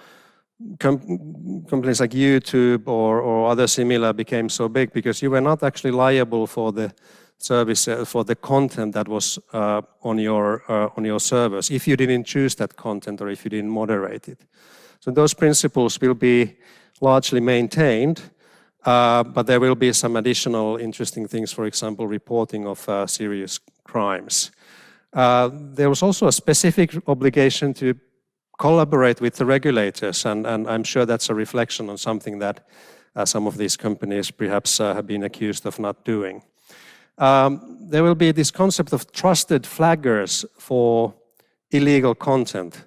companies like YouTube or other similar became so big, because you were not actually liable for the service, for the content that was on your servers if you didn't choose that content or if you didn't moderate it. So those principles will be largely maintained, but there will be some additional interesting things, for example, reporting of serious crimes. There was also a specific obligation to collaborate with the regulators, and I'm sure that's a reflection on something that some of these companies perhaps have been accused of not doing. There will be this concept of trusted flaggers for illegal content.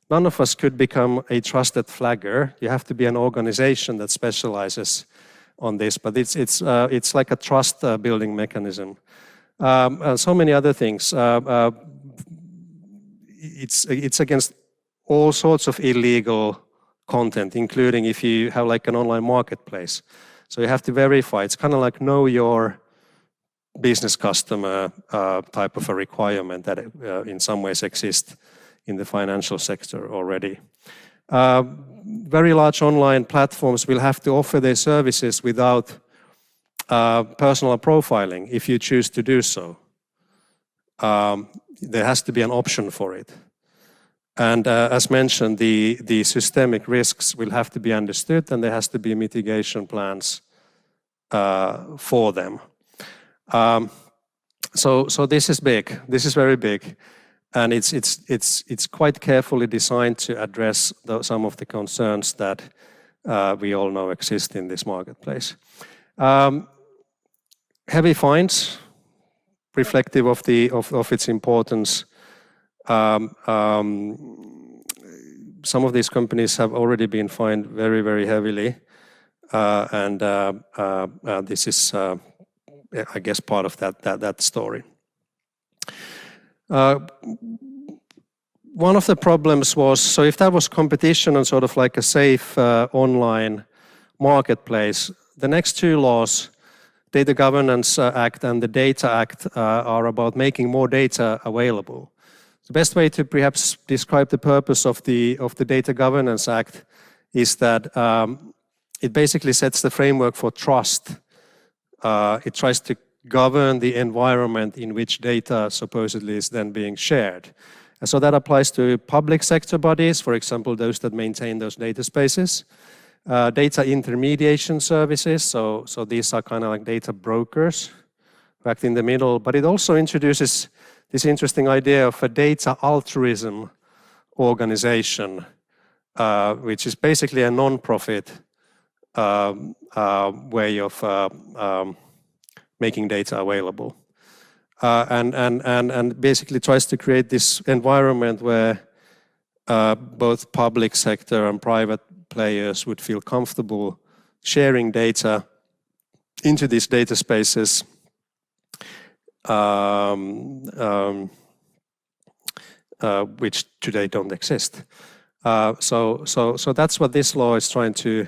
None of us could become a trusted flagger. You have to be an organization that specializes on this, but it's like a trust building mechanism. So many other things. It's against all sorts of illegal content, including if you have like an online marketplace. So you have to verify. It's kind of like know your business customer type of a requirement that in some ways exists in the financial sector already. Very large online platforms will have to offer their services without personal profiling if you choose to do so. There has to be an option for it. And as mentioned, the systemic risks will have to be understood, and there has to be mitigation plans for them. So this is big. This is very big, and it's quite carefully designed to address some of the concerns that we all know exist in this marketplace. Heavy fines, reflective of its importance. Some of these companies have already been fined very, very heavily, and this is, I guess, part of that story. One of the problems was, so if that was competition and sort of like a safe online marketplace, the next two laws, Data Governance Act and the Data Act, are about making more data available. The best way to perhaps describe the purpose of the Data Governance Act is that it basically sets the framework for trust it tries to govern the environment in which data supposedly is then being shared. And so that applies to public sector bodies, for example, those that maintain those data spaces. Data intermediation services, so these are kind of like data brokers who act in the middle, but it also introduces this interesting idea of a data altruism organization, which is basically a non-profit way of making data available. And basically tries to create this environment where both public sector and private players would feel comfortable sharing data into these data spaces which today don't exist. So that's what this law is trying to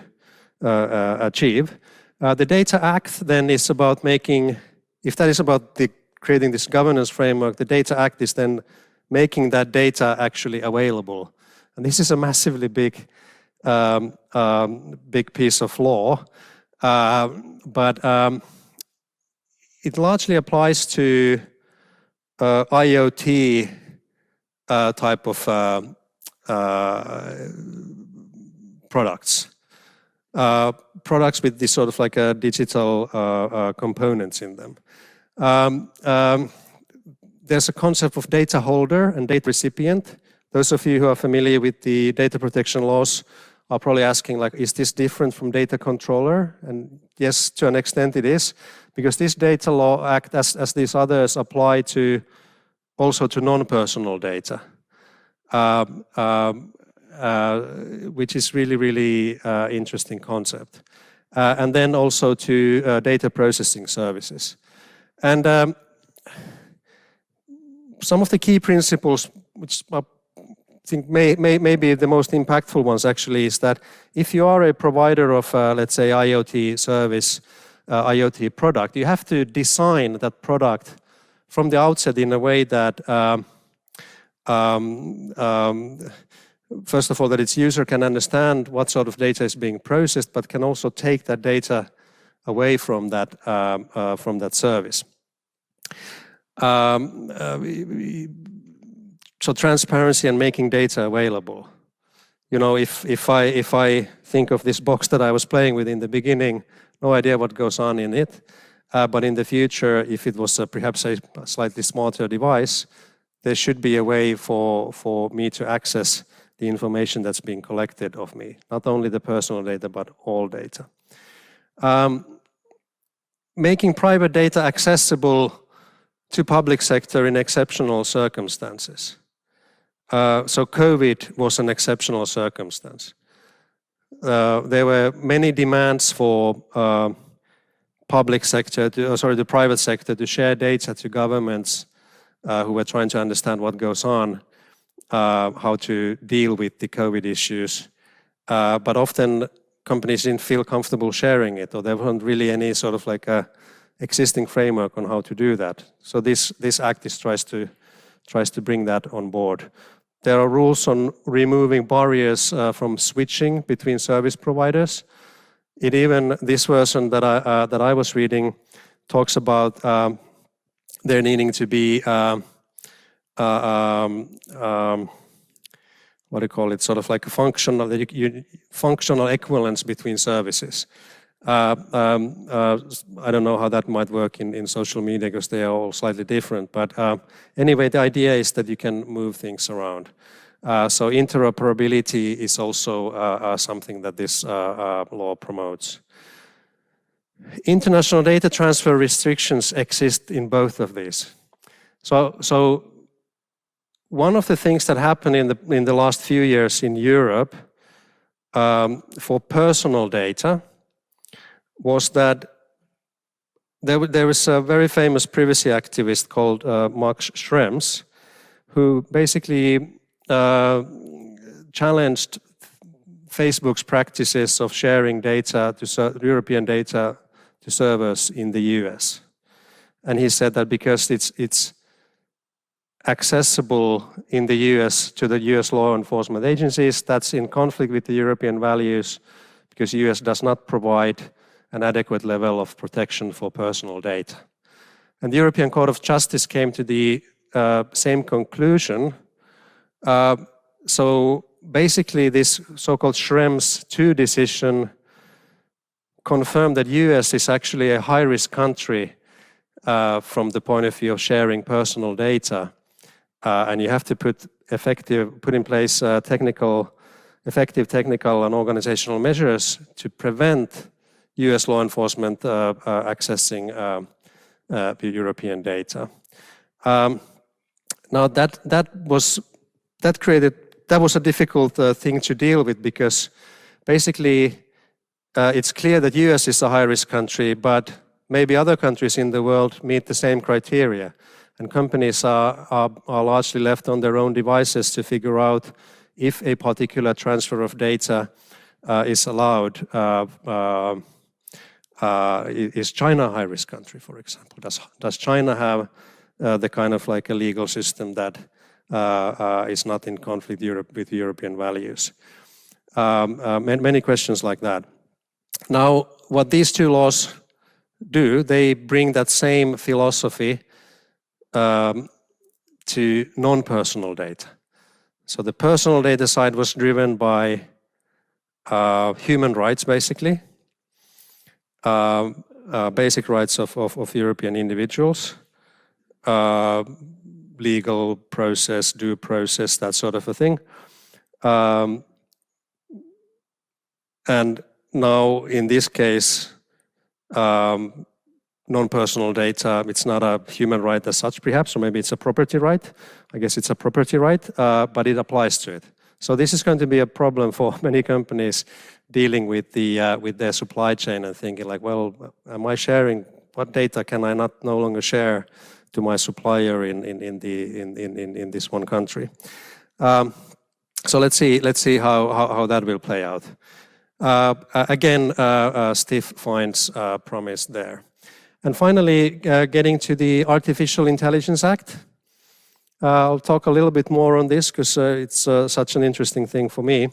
achieve. The Data Act then is about making, if that is about creating this governance framework, the Data Act is then making that data actually available. And this is a massively big piece of law, but it largely applies to IoT type of products. Products with this sort of like a digital components in them. There's a concept of data holder and data recipient. Those of you who are familiar with the data protection laws are probably asking, like, is this different from data controller? And yes, to an extent it is, because this data law act, as these others, apply to also to non-personal data, which is really interesting concept. And then also to data processing services. And some of the key principles, which I think may be the most impactful ones actually, is that if you are a provider of, let's say, IoT service, IoT product, you have to design that product from the outset in a way that, first of all, that its user can understand what sort of data is being processed, but can also take that data away from that service. So transparency and making data available. You know, if I think of this box that I was playing with in the beginning, no idea what goes on in it. But in the future, if it was perhaps a slightly smarter device, there should be a way for me to access the information that's being collected of me. Not only the personal data, but all data. Making private data accessible to public sector in exceptional circumstances. So COVID was an exceptional circumstance. There were many demands for the private sector to share data to governments who were trying to understand what goes on, how to deal with the COVID issues. But often companies didn't feel comfortable sharing it, or there wasn't really any sort of like a existing framework on how to do that. So this act tries to bring that on board. There are rules on removing barriers from switching between service providers. It even, this version that I was reading talks about there needing to be what do you call it, sort of like a functional equivalence between services. I don't know how that might work in social media because they are all slightly different. But anyway, the idea is that you can move things around. So interoperability is also something that this law promotes. International data transfer restrictions exist in both of these. So one of the things that happened in the last few years in Europe for personal data was that there was a very famous privacy activist called Max Schrems, who basically challenged Facebook's practices of sharing data to European data to servers in the US. And he said that because it's accessible in the US to the US law enforcement agencies, that's in conflict with the European values because the US does not provide an adequate level of protection for personal data. And the European Court of Justice came to the same conclusion. So basically this so-called Schrems II decision confirmed that US is actually a high-risk country from the point of view of sharing personal data. And you have to put in place effective technical and organizational measures to prevent US law enforcement accessing European data. Now that was a difficult thing to deal with, because basically it's clear that US is a high-risk country, but maybe other countries in the world meet the same criteria, and companies are largely left on their own devices to figure out if a particular transfer of data is allowed. Is China a high-risk country, for example? Does China have the kind of like a legal system that is not in conflict with European values? Many questions like that. Now, what these two laws do, they bring that same philosophy to non-personal data. So the personal data side was driven by human rights, basically, basic rights of European individuals, legal process, due process, that sort of a thing. And now, in this case, non-personal data, it's not a human right as such, perhaps, or maybe it's a property right. I guess it's a property right, but it applies to it. So this is going to be a problem for many companies dealing with their supply chain and thinking like, well, am I sharing? What data can I no longer share to my supplier in this one country? So let's see how that will play out. Again, stiff fines promised there. And finally, getting to the Artificial Intelligence Act. I'll talk a little bit more on this because it's such an interesting thing for me.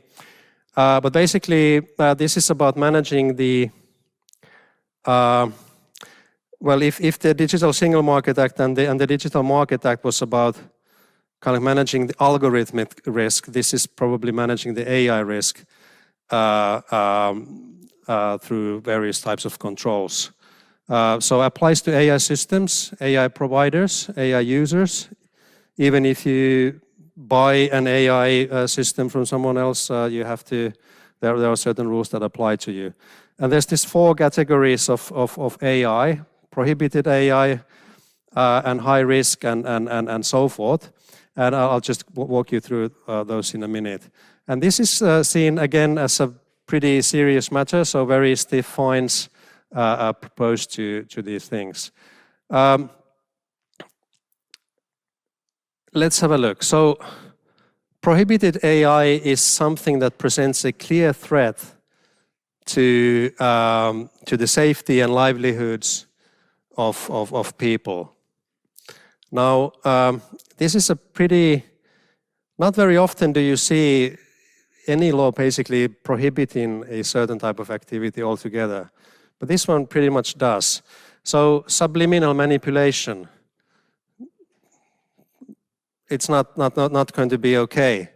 But basically, this is about managing the, well, if the Digital Single Market Act and the Digital Market Act was about kind of managing the algorithmic risk, this is probably managing the AI risk through various types of controls. So it applies to AI systems, AI providers, AI users. Even if you buy an AI system from someone else, you have to. There are certain rules that apply to you. And there's these four categories of AI: prohibited AI, and high risk, and so forth. And I'll just walk you through those in a minute. And this is seen again as a pretty serious matter. So very stiff fines are proposed to these things. Let's have a look. So prohibited AI is something that presents a clear threat to the safety and livelihoods of people. Now, this is a pretty, not very often do you see any law basically prohibiting a certain type of activity altogether. But this one pretty much does. So subliminal manipulation, it's not going to be okay.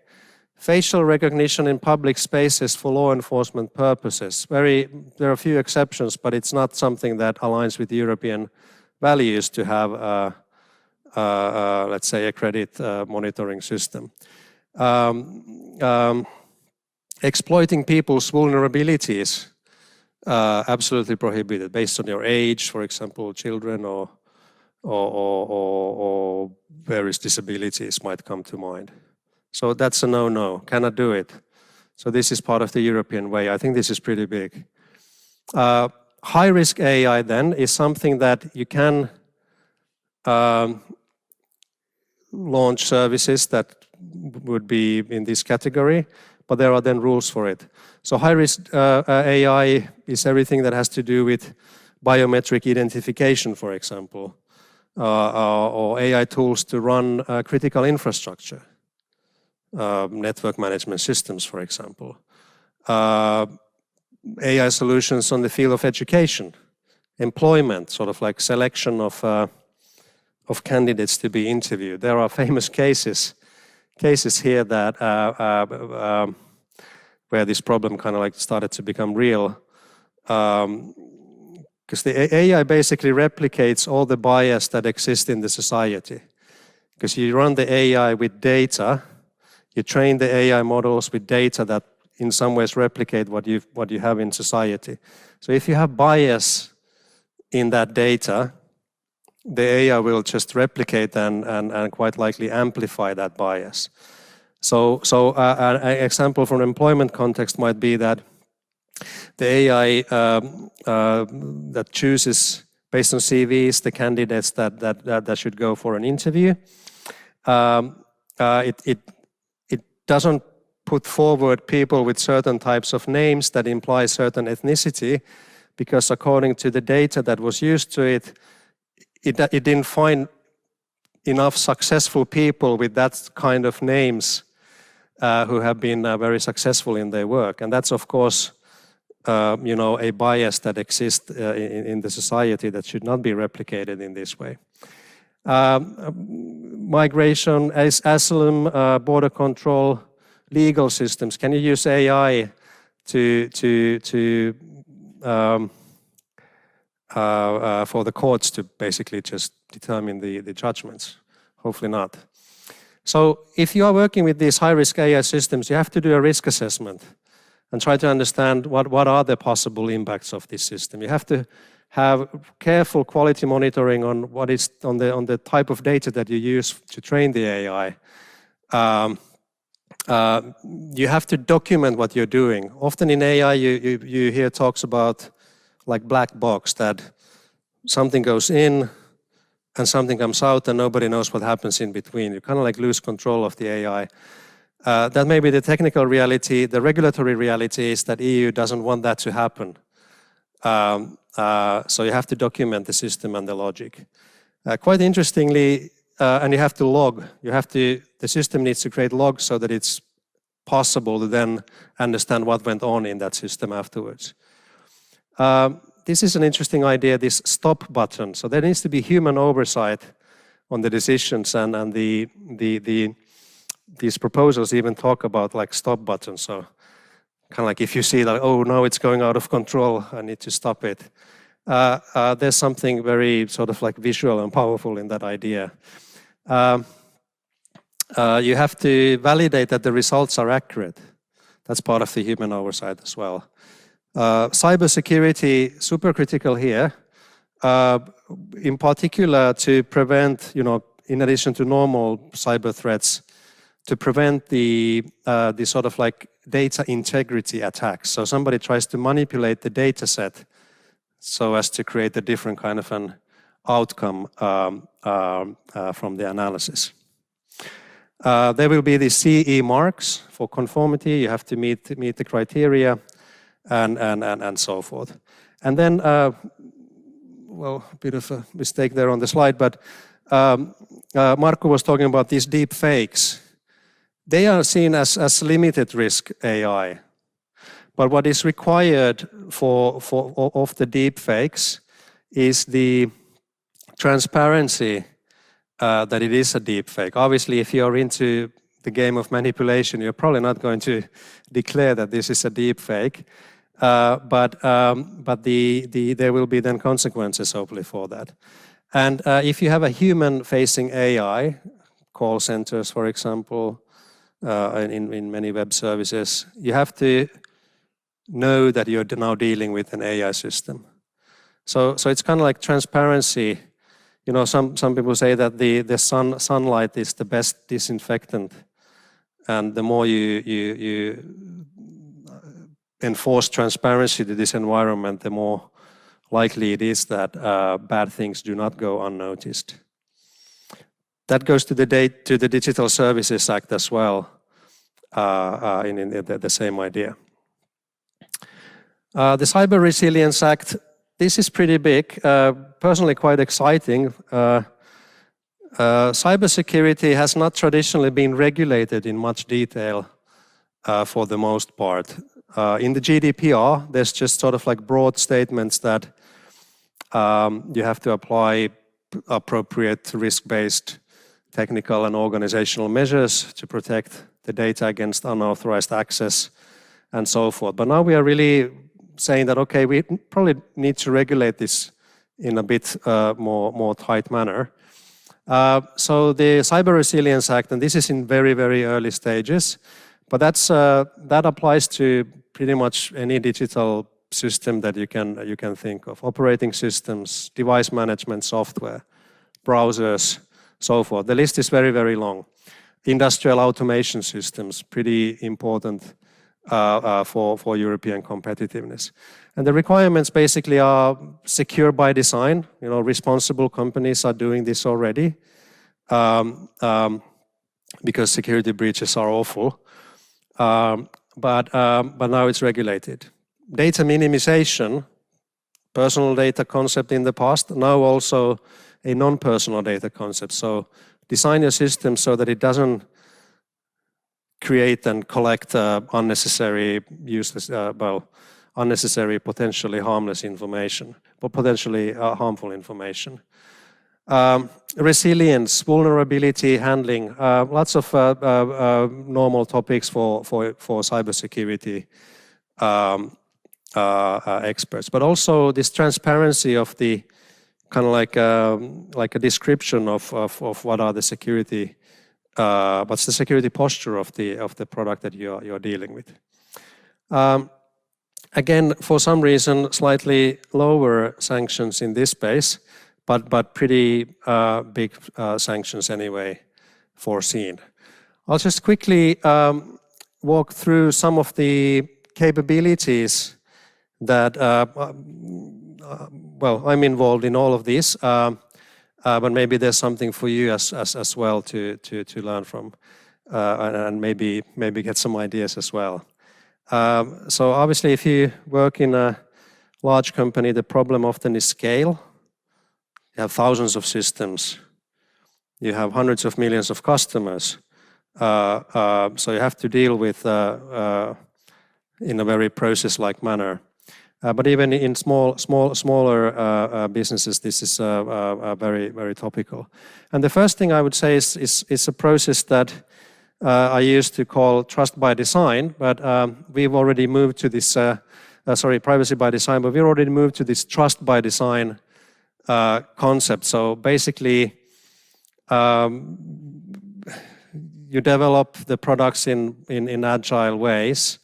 Facial recognition in public spaces for law enforcement purposes. There are a few exceptions, but it's not something that aligns with European values to have, let's say, a credit monitoring system. Exploiting people's vulnerabilities, absolutely prohibited, based on your age, for example, children or various disabilities might come to mind. So that's a no-no, cannot do it. So this is part of the European way. I think this is pretty big. High-risk AI then is something that you can launch services that would be in this category, but there are then rules for it. So high-risk AI is everything that has to do with biometric identification, for example, or AI tools to run critical infrastructure, network management systems, for example. AI solutions on the field of education, employment, sort of like selection of candidates to be interviewed. There are famous cases here that where this problem kind of like started to become real. Because the AI basically replicates all the bias that exists in the society. Because you run the AI with data, you train the AI models with data that in some ways replicate what you have in society. So if you have bias in that data, the AI will just replicate and quite likely amplify that bias. So an example from an employment context might be that the AI that chooses based on CVs the candidates that should go for an interview, it doesn't put forward people with certain types of names that imply certain ethnicity, because according to the data that was used to it didn't find enough successful people with that kind of names who have been very successful in their work. And that's, of course, a bias that exists in the society that should not be replicated in this way. Migration, asylum, border control, legal systems. Can you use AI for the courts to basically just determine the judgments? Hopefully not. So if you are working with these high-risk AI systems, you have to do a risk assessment and try to understand what are the possible impacts of this system. You have to have careful quality monitoring on what is on the type of data that you use to train the AI. You have to document what you're doing. Often in AI, you hear talks about like black box, that something goes in and something comes out and nobody knows what happens in between. You kind of like lose control of the AI. That may be the technical reality. The regulatory reality is that EU doesn't want that to happen. So you have to document the system and the logic. Quite interestingly, and you have to log. The system needs to create logs so that it's possible to then understand what went on in that system afterwards. This is an interesting idea, this stop button. So there needs to be human oversight on the decisions, and these proposals even talk about like stop buttons. So kind of like if you see that, oh, no, it's going out of control, I need to stop it. There's something very sort of like visual and powerful in that idea. You have to validate that the results are accurate. That's part of the human oversight as well. Cybersecurity, super critical here, in particular to prevent, in addition to normal cyber threats, to prevent the sort of like data integrity attacks. So somebody tries to manipulate the data set so as to create a different kind of an outcome from the analysis. There will be the CE marks for conformity. You have to meet the criteria and so forth. And then, well, a bit of a mistake there on the slide, but Markku was talking about these deep fakes. They are seen as limited risk AI. But what is required of the deep fakes is the transparency that it is a deep fake. Obviously, if you're into the game of manipulation, you're probably not going to declare that this is a deep fake. But there will be then consequences, hopefully, for that. And if you have a human-facing AI, call centers, for example, in many web services, you have to know that you're now dealing with an AI system. So it's kind of like transparency. Some people say that the sunlight is the best disinfectant, and the more you enforce transparency to this environment, the more likely it is that bad things do not go unnoticed. That goes to the Digital Services Act as well, in the same idea. The Cyber Resilience Act, this is pretty big, personally quite exciting. Cybersecurity has not traditionally been regulated in much detail for the most part. In the GDPR, there's just sort of like broad statements that you have to apply appropriate risk-based technical and organizational measures to protect the data against unauthorized access and so forth. But now we are really saying that, okay, we probably need to regulate this in a bit more tight manner. So the Cyber Resilience Act, and this is in very, very early stages, but that applies to pretty much any digital system that you can think of. Operating systems, device management software, browsers, so forth. The list is very, very long. Industrial automation systems, pretty important for European competitiveness. And the requirements basically are secure by design. You know, responsible companies are doing this already because security breaches are awful. But now it's regulated. Data minimization, personal data concept in the past, now also a non-personal data concept. So design your system so that it doesn't create and collect unnecessary, useless, unnecessary, potentially harmless information, but potentially harmful information. Resilience, vulnerability handling, lots of normal topics for cybersecurity experts, but also this transparency of the kind of like a description of what are the security, what's the security posture of the product that you're dealing with. Again, for some reason, slightly lower sanctions in this space, but pretty big sanctions anyway foreseen. I'll just quickly walk through some of the capabilities that, well, I'm involved in all of this, but maybe there's something for you as well to learn from, and maybe get some ideas as well. So obviously, if you work in a large company, the problem often is scale. You have thousands of systems. You have hundreds of millions of customers. So you have to deal with in a very process-like manner. But even in smaller businesses, this is very, very topical. And the first thing I would say is a process that I used to call trust by design, but we've already moved to this, privacy by design, but we've already moved to this trust by design concept. So basically, you develop the products in agile ways,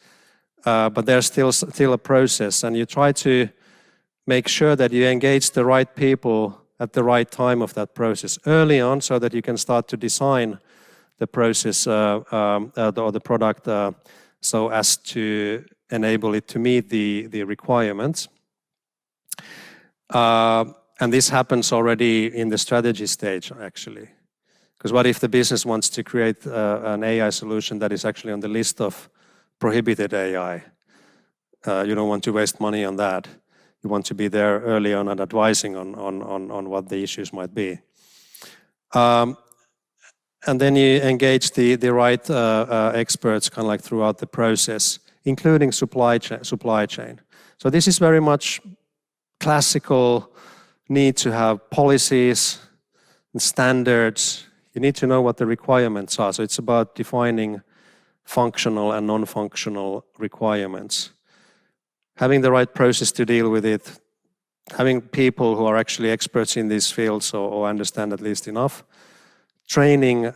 but there's still a process, and you try to make sure that you engage the right people at the right time of that process early on, so that you can start to design the process or the product so as to enable it to meet the requirements. And this happens already in the strategy stage, actually. Because what if the business wants to create an AI solution that is actually on the list of prohibited AI? You don't want to waste money on that. You want to be there early on and advising on what the issues might be. And then you engage the right experts kind of like throughout the process, including supply chain. So this is very much classical need to have policies and standards. You need to know what the requirements are. So it's about defining functional and non-functional requirements. Having the right process to deal with it, having people who are actually experts in these fields or understand at least enough, training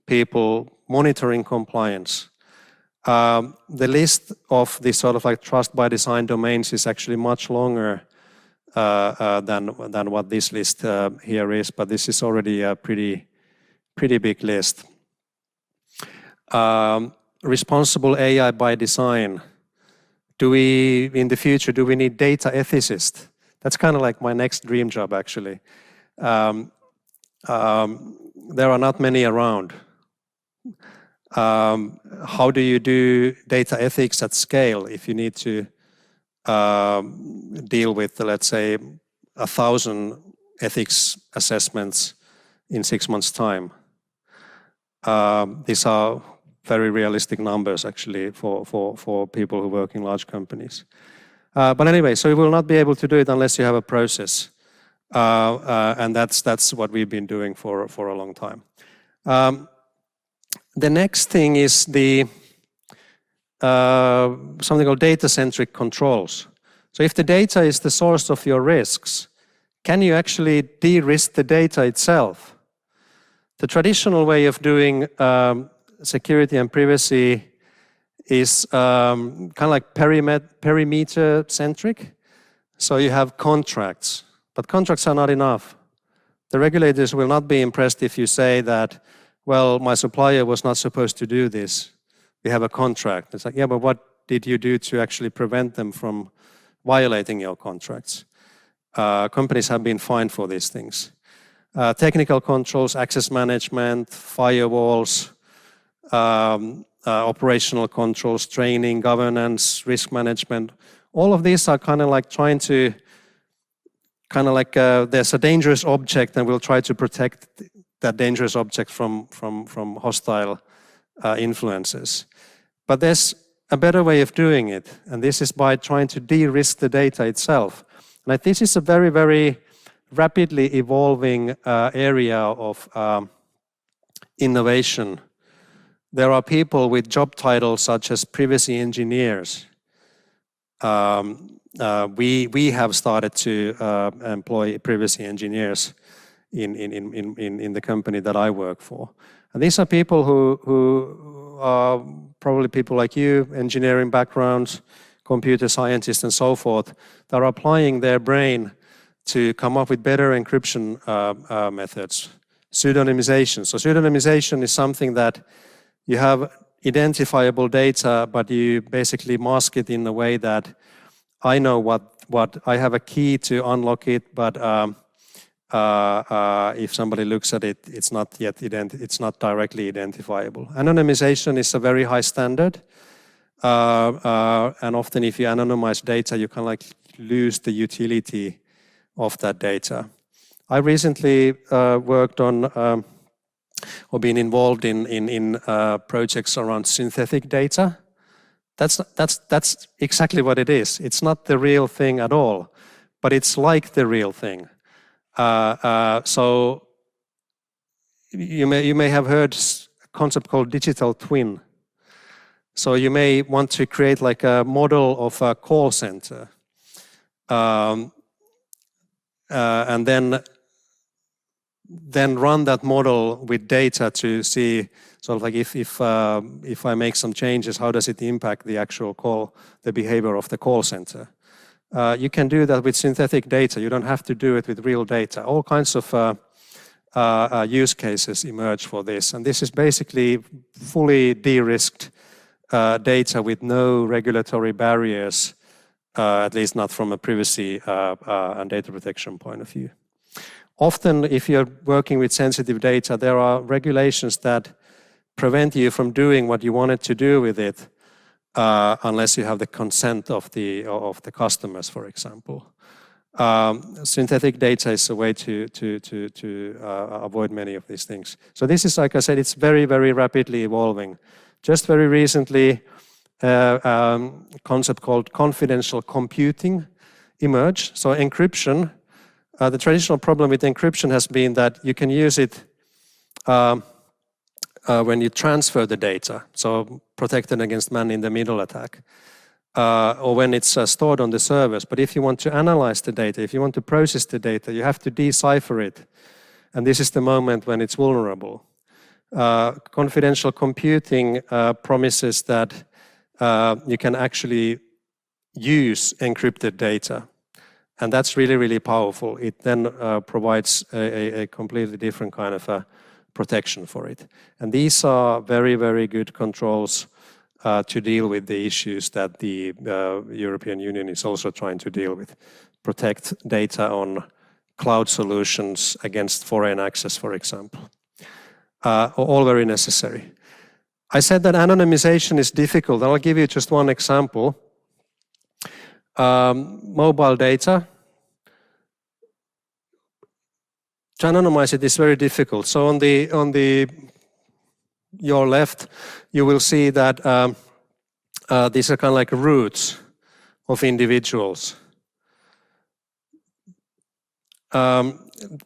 people, monitoring compliance. The list of these sort of like trust by design domains is actually much longer than what this list here is, but this is already a pretty big list. Responsible AI by design. In the future, do we need data ethicists? That's kind of like my next dream job, actually. There are not many around. How do you do data ethics at scale if you need to deal with, let's say, 1,000 ethics assessments in 6 months' time? These are very realistic numbers actually for people who work in large companies. But anyway, so you will not be able to do it unless you have a process. And that's what we've been doing for a long time. The next thing is the something called data-centric controls. So if the data is the source of your risks, can you actually de-risk the data itself? The traditional way of doing security and privacy is kind of like perimeter-centric. So you have contracts, but contracts are not enough. The regulators will not be impressed if you say that, well, my supplier was not supposed to do this. We have a contract. It's like, yeah, but what did you do to actually prevent them from violating your contracts? Companies have been fined for these things. Technical controls, access management, firewalls, operational controls, training, governance, risk management. All of these are kind of like trying to, there's a dangerous object and we'll try to protect that dangerous object from hostile influences. But there's a better way of doing it, and this is by trying to de-risk the data itself. And this is a very, very rapidly evolving area of innovation. There are people with job titles such as privacy engineers. We have started to employ privacy engineers in the company that I work for. And these are people who are probably people like you, engineering backgrounds, computer scientists and so forth, that are applying their brain to come up with better encryption methods. Pseudonymization. So pseudonymization is something that you have identifiable data, but you basically mask it in a way that I know what I have a key to unlock it, but if somebody looks at it, it's not yet it's not directly identifiable. Anonymization is a very high standard, and often if you anonymize data, you kind of like lose the utility of that data. I recently worked on or been involved in projects around synthetic data. That's exactly what it is. It's not the real thing at all, but it's like the real thing. So you may have heard a concept called digital twin. So you may want to create like a model of a call center, and then run that model with data to see sort of like if I make some changes, how does it impact the actual call, the behavior of the call center. You can do that with synthetic data. You don't have to do it with real data. All kinds of use cases emerge for this. And this is basically fully de-risked data with no regulatory barriers, at least not from a privacy and data protection point of view. Often, if you're working with sensitive data, there are regulations that prevent you from doing what you wanted to do with it, unless you have the consent of the customers, for example. Synthetic data is a way to avoid many of these things. So this is, like I said, it's very, very rapidly evolving. Just very recently, concept called confidential computing emerged. So encryption, the traditional problem with encryption has been that you can use it when you transfer the data, so protected against man-in-the-middle attack, or when it's stored on the servers. But if you want to analyze the data, if you want to process the data, you have to decipher it. And this is the moment when it's vulnerable. Confidential computing promises that you can actually use encrypted data. And that's really, really powerful. It then provides a completely different kind of protection for it. And these are very, very good controls to deal with the issues that the European Union is also trying to deal with. Protect data on cloud solutions against foreign access, for example. All very necessary. I said that anonymization is difficult. I'll give you just one example. Mobile data. To anonymize it is very difficult. So on the your left, you will see that these are kind of like roots of individuals.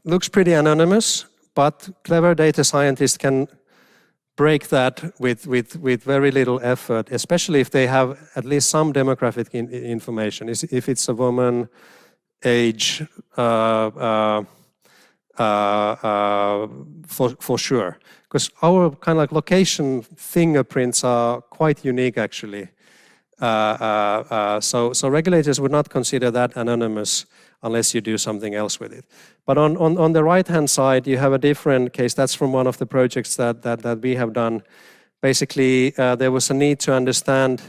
Looks pretty anonymous, but clever data scientists can break that with very little effort, especially if they have at least some demographic information. If it's a woman, age, for sure. Because our kind of like location fingerprints are quite unique actually. So regulators would not consider that anonymous unless you do something else with it. But on the right-hand side, you have a different case. That's from one of the projects that we have done. Basically, there was a need to understand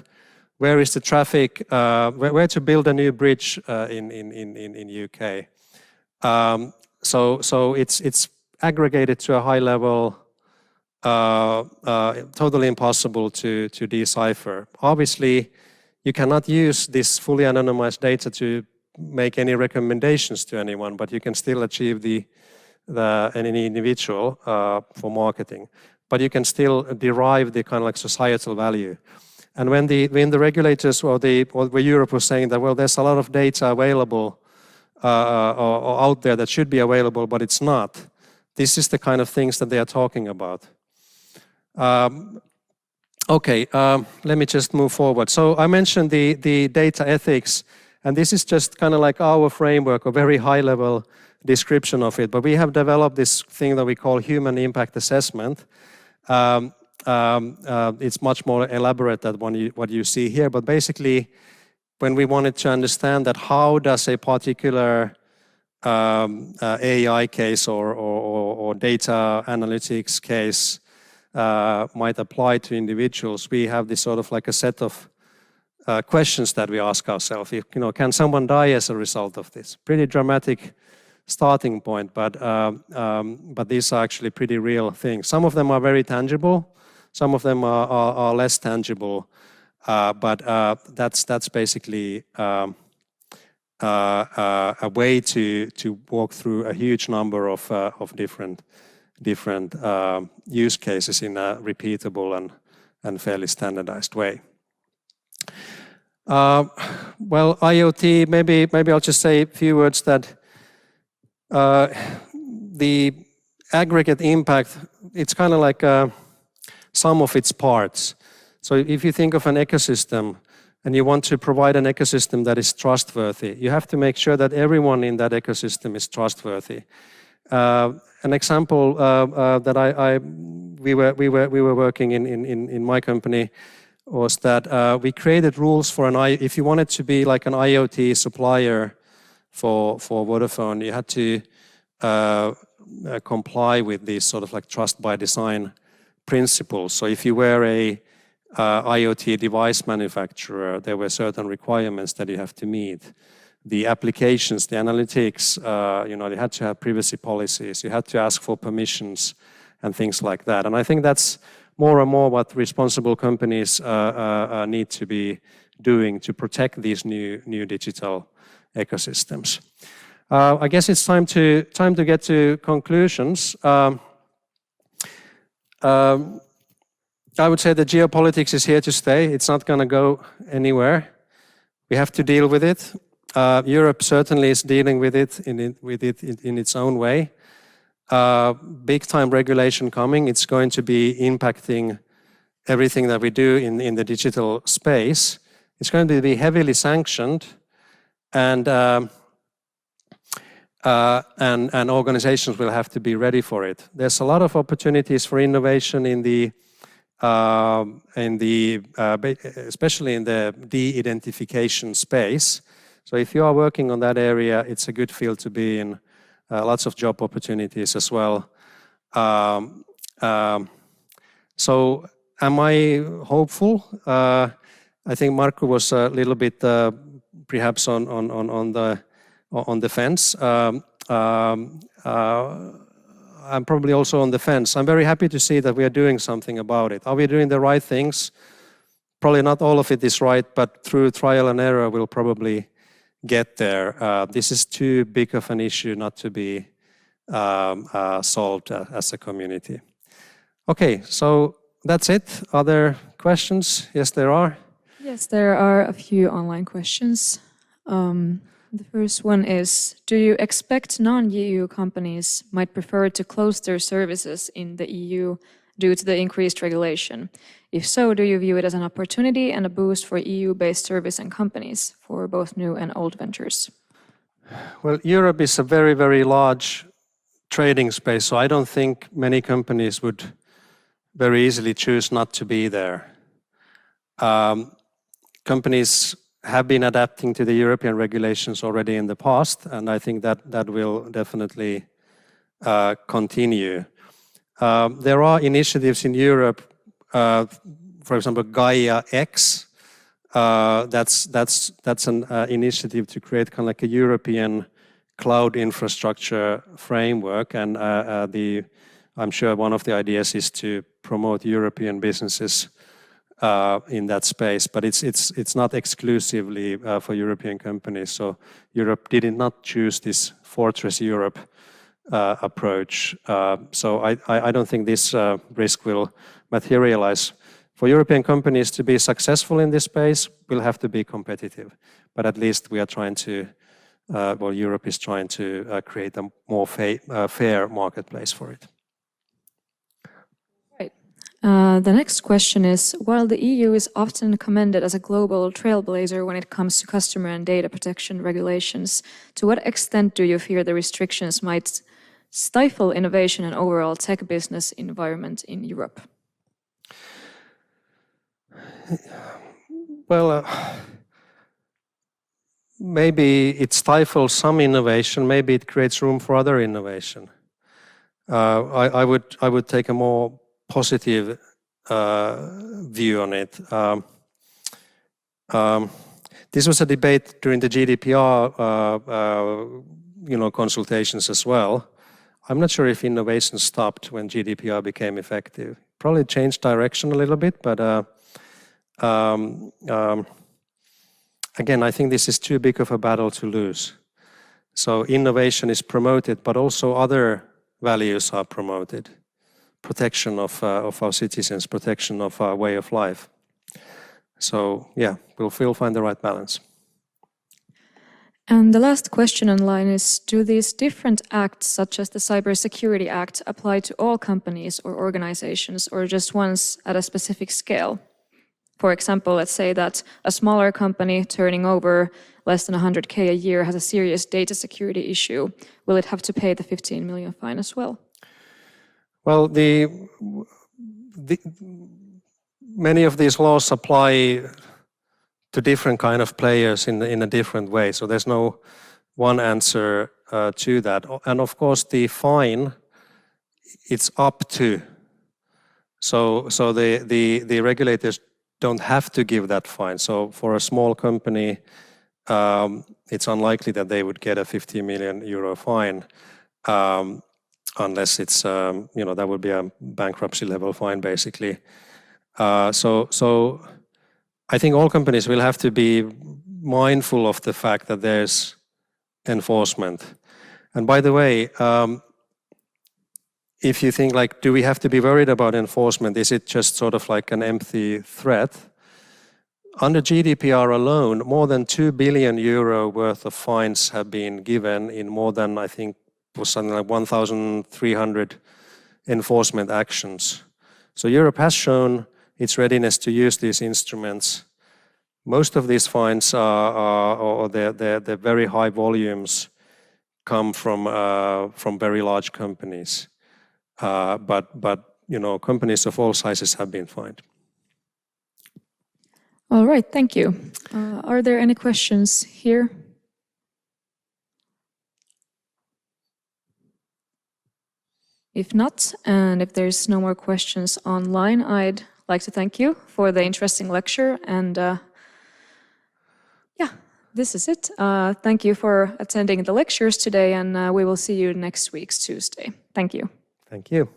where is the traffic, where to build a new bridge in UK. So it's aggregated to a high level, totally impossible to decipher. Obviously, you cannot use this fully anonymized data to make any recommendations to anyone, but you can still achieve any individual for marketing. But you can still derive the kind of like societal value. And when the regulators or Europe was saying that, well, there's a lot of data available or out there that should be available, but it's not. This is the kind of things that they are talking about. Okay, let me just move forward. So I mentioned the data ethics, and this is just kind of like our framework, a very high level description of it. But we have developed this thing that we call human impact assessment. It's much more elaborate than what you see here. But basically, when we wanted to understand that how does a particular AI case or data analytics case might apply to individuals, we have this sort of like a set of questions that we ask ourselves. Can someone die as a result of this? Pretty dramatic starting point, but these are actually pretty real things. Some of them are very tangible, some of them are less tangible, but that's basically a way to walk through a huge number of different use cases in a repeatable and fairly standardized way. Well, IoT, maybe I'll just say a few words that the aggregate impact, it's kind of like sum of its parts. So if you think of an ecosystem and you want to provide an ecosystem that is trustworthy, you have to make sure that everyone in that ecosystem is trustworthy. An example that we were working in my company was that we created rules for if you wanted to be like an IoT supplier for Vodafone, you had to comply with these sort of like trust by design principles. So if you were a IoT device manufacturer, there were certain requirements that you have to meet. The applications, the analytics, you had to have privacy policies, you had to ask for permissions and things like that. And I think that's more and more what responsible companies need to be doing to protect these new digital ecosystems. I guess it's time to get to conclusions. I would say the geopolitics is here to stay. It's not going to go anywhere. We have to deal with it. Europe certainly is dealing with it in its own way. Big time regulation coming. It's going to be impacting everything that we do in the digital space. It's going to be heavily sanctioned, and organizations will have to be ready for it. There's a lot of opportunities for innovation especially in the de-identification space. So if you are working on that area, it's a good field to be in. Lots of job opportunities as well. So am I hopeful? I think Markku was a little bit perhaps on the fence. I'm probably also on the fence. I'm very happy to see that we are doing something about it. Are we doing the right things? Probably not all of it is right, but through trial and error we'll probably get there. This is too big of an issue not to be solved as a community. Okay, so that's it. Other questions? Yes, there are. Yes, there are a few online questions. The first one is, do you expect non-EU companies might prefer to close their services in the EU due to the increased regulation? If so, do you view it as an opportunity and a boost for EU-based service and companies for both new and old ventures? Well, Europe is a very, very large trading space, so I don't think many companies would very easily choose not to be there. Companies have been adapting to the European regulations already in the past, and I think that will definitely continue. There are initiatives in Europe, for example, Gaia X. That's an initiative to create kind of like a European cloud infrastructure framework, and I'm sure one of the ideas is to promote European businesses in that space, but it's not exclusively for European companies. So Europe did not choose this Fortress Europe approach. So I don't think this risk will materialize. For European companies to be successful in this space, we'll have to be competitive. But at least we are trying to, well, Europe is trying to create a more fair marketplace for it. The next question is, while the EU is often commended as a global trailblazer when it comes to customer and data protection regulations, to what extent do you fear the restrictions might stifle innovation and overall tech business environment in Europe? Well, maybe it stifles some innovation, maybe it creates room for other innovation. I would take a more positive view on it. This was a debate during the GDPR consultations as well. I'm not sure if innovation stopped when GDPR became effective. Probably changed direction a little bit, but again, I think this is too big of a battle to lose. So innovation is promoted, but also other values are promoted. Protection of our citizens, protection of our way of life. So yeah, we'll find the right balance. And the last question online is, do these different acts, such as the Cybersecurity Act, apply to all companies or organizations, or just ones at a specific scale? For example, let's say that a smaller company turning over less than 100K a year has a serious data security issue. Will it have to pay the 15 million fine as well? Well, many of these laws apply to different kind of players in a different way. So there's no one answer to that. And of course, the fine, it's up to. So the regulators don't have to give that fine. So for a small company, it's unlikely that they would get a 50 million euro fine. Unless it's, that would be a bankruptcy level fine, basically. So I think all companies will have to be mindful of the fact that there's enforcement. And by the way, if you think like, do we have to be worried about enforcement? Is it just sort of like an empty threat? Under GDPR alone, more than 2 billion euro worth of fines have been given in more than, I think, was something like 1,300 enforcement actions. So Europe has shown its readiness to use these instruments. Most of these fines or the very high volumes come from very large companies. But companies of all sizes have been fined. All right, thank you. Are there any questions here? If not, and if there's no more questions online, I'd like to thank you for the interesting lecture. And yeah, this is it. Thank you for attending the lectures today, and we will see you next week's Tuesday. Thank you. Thank you.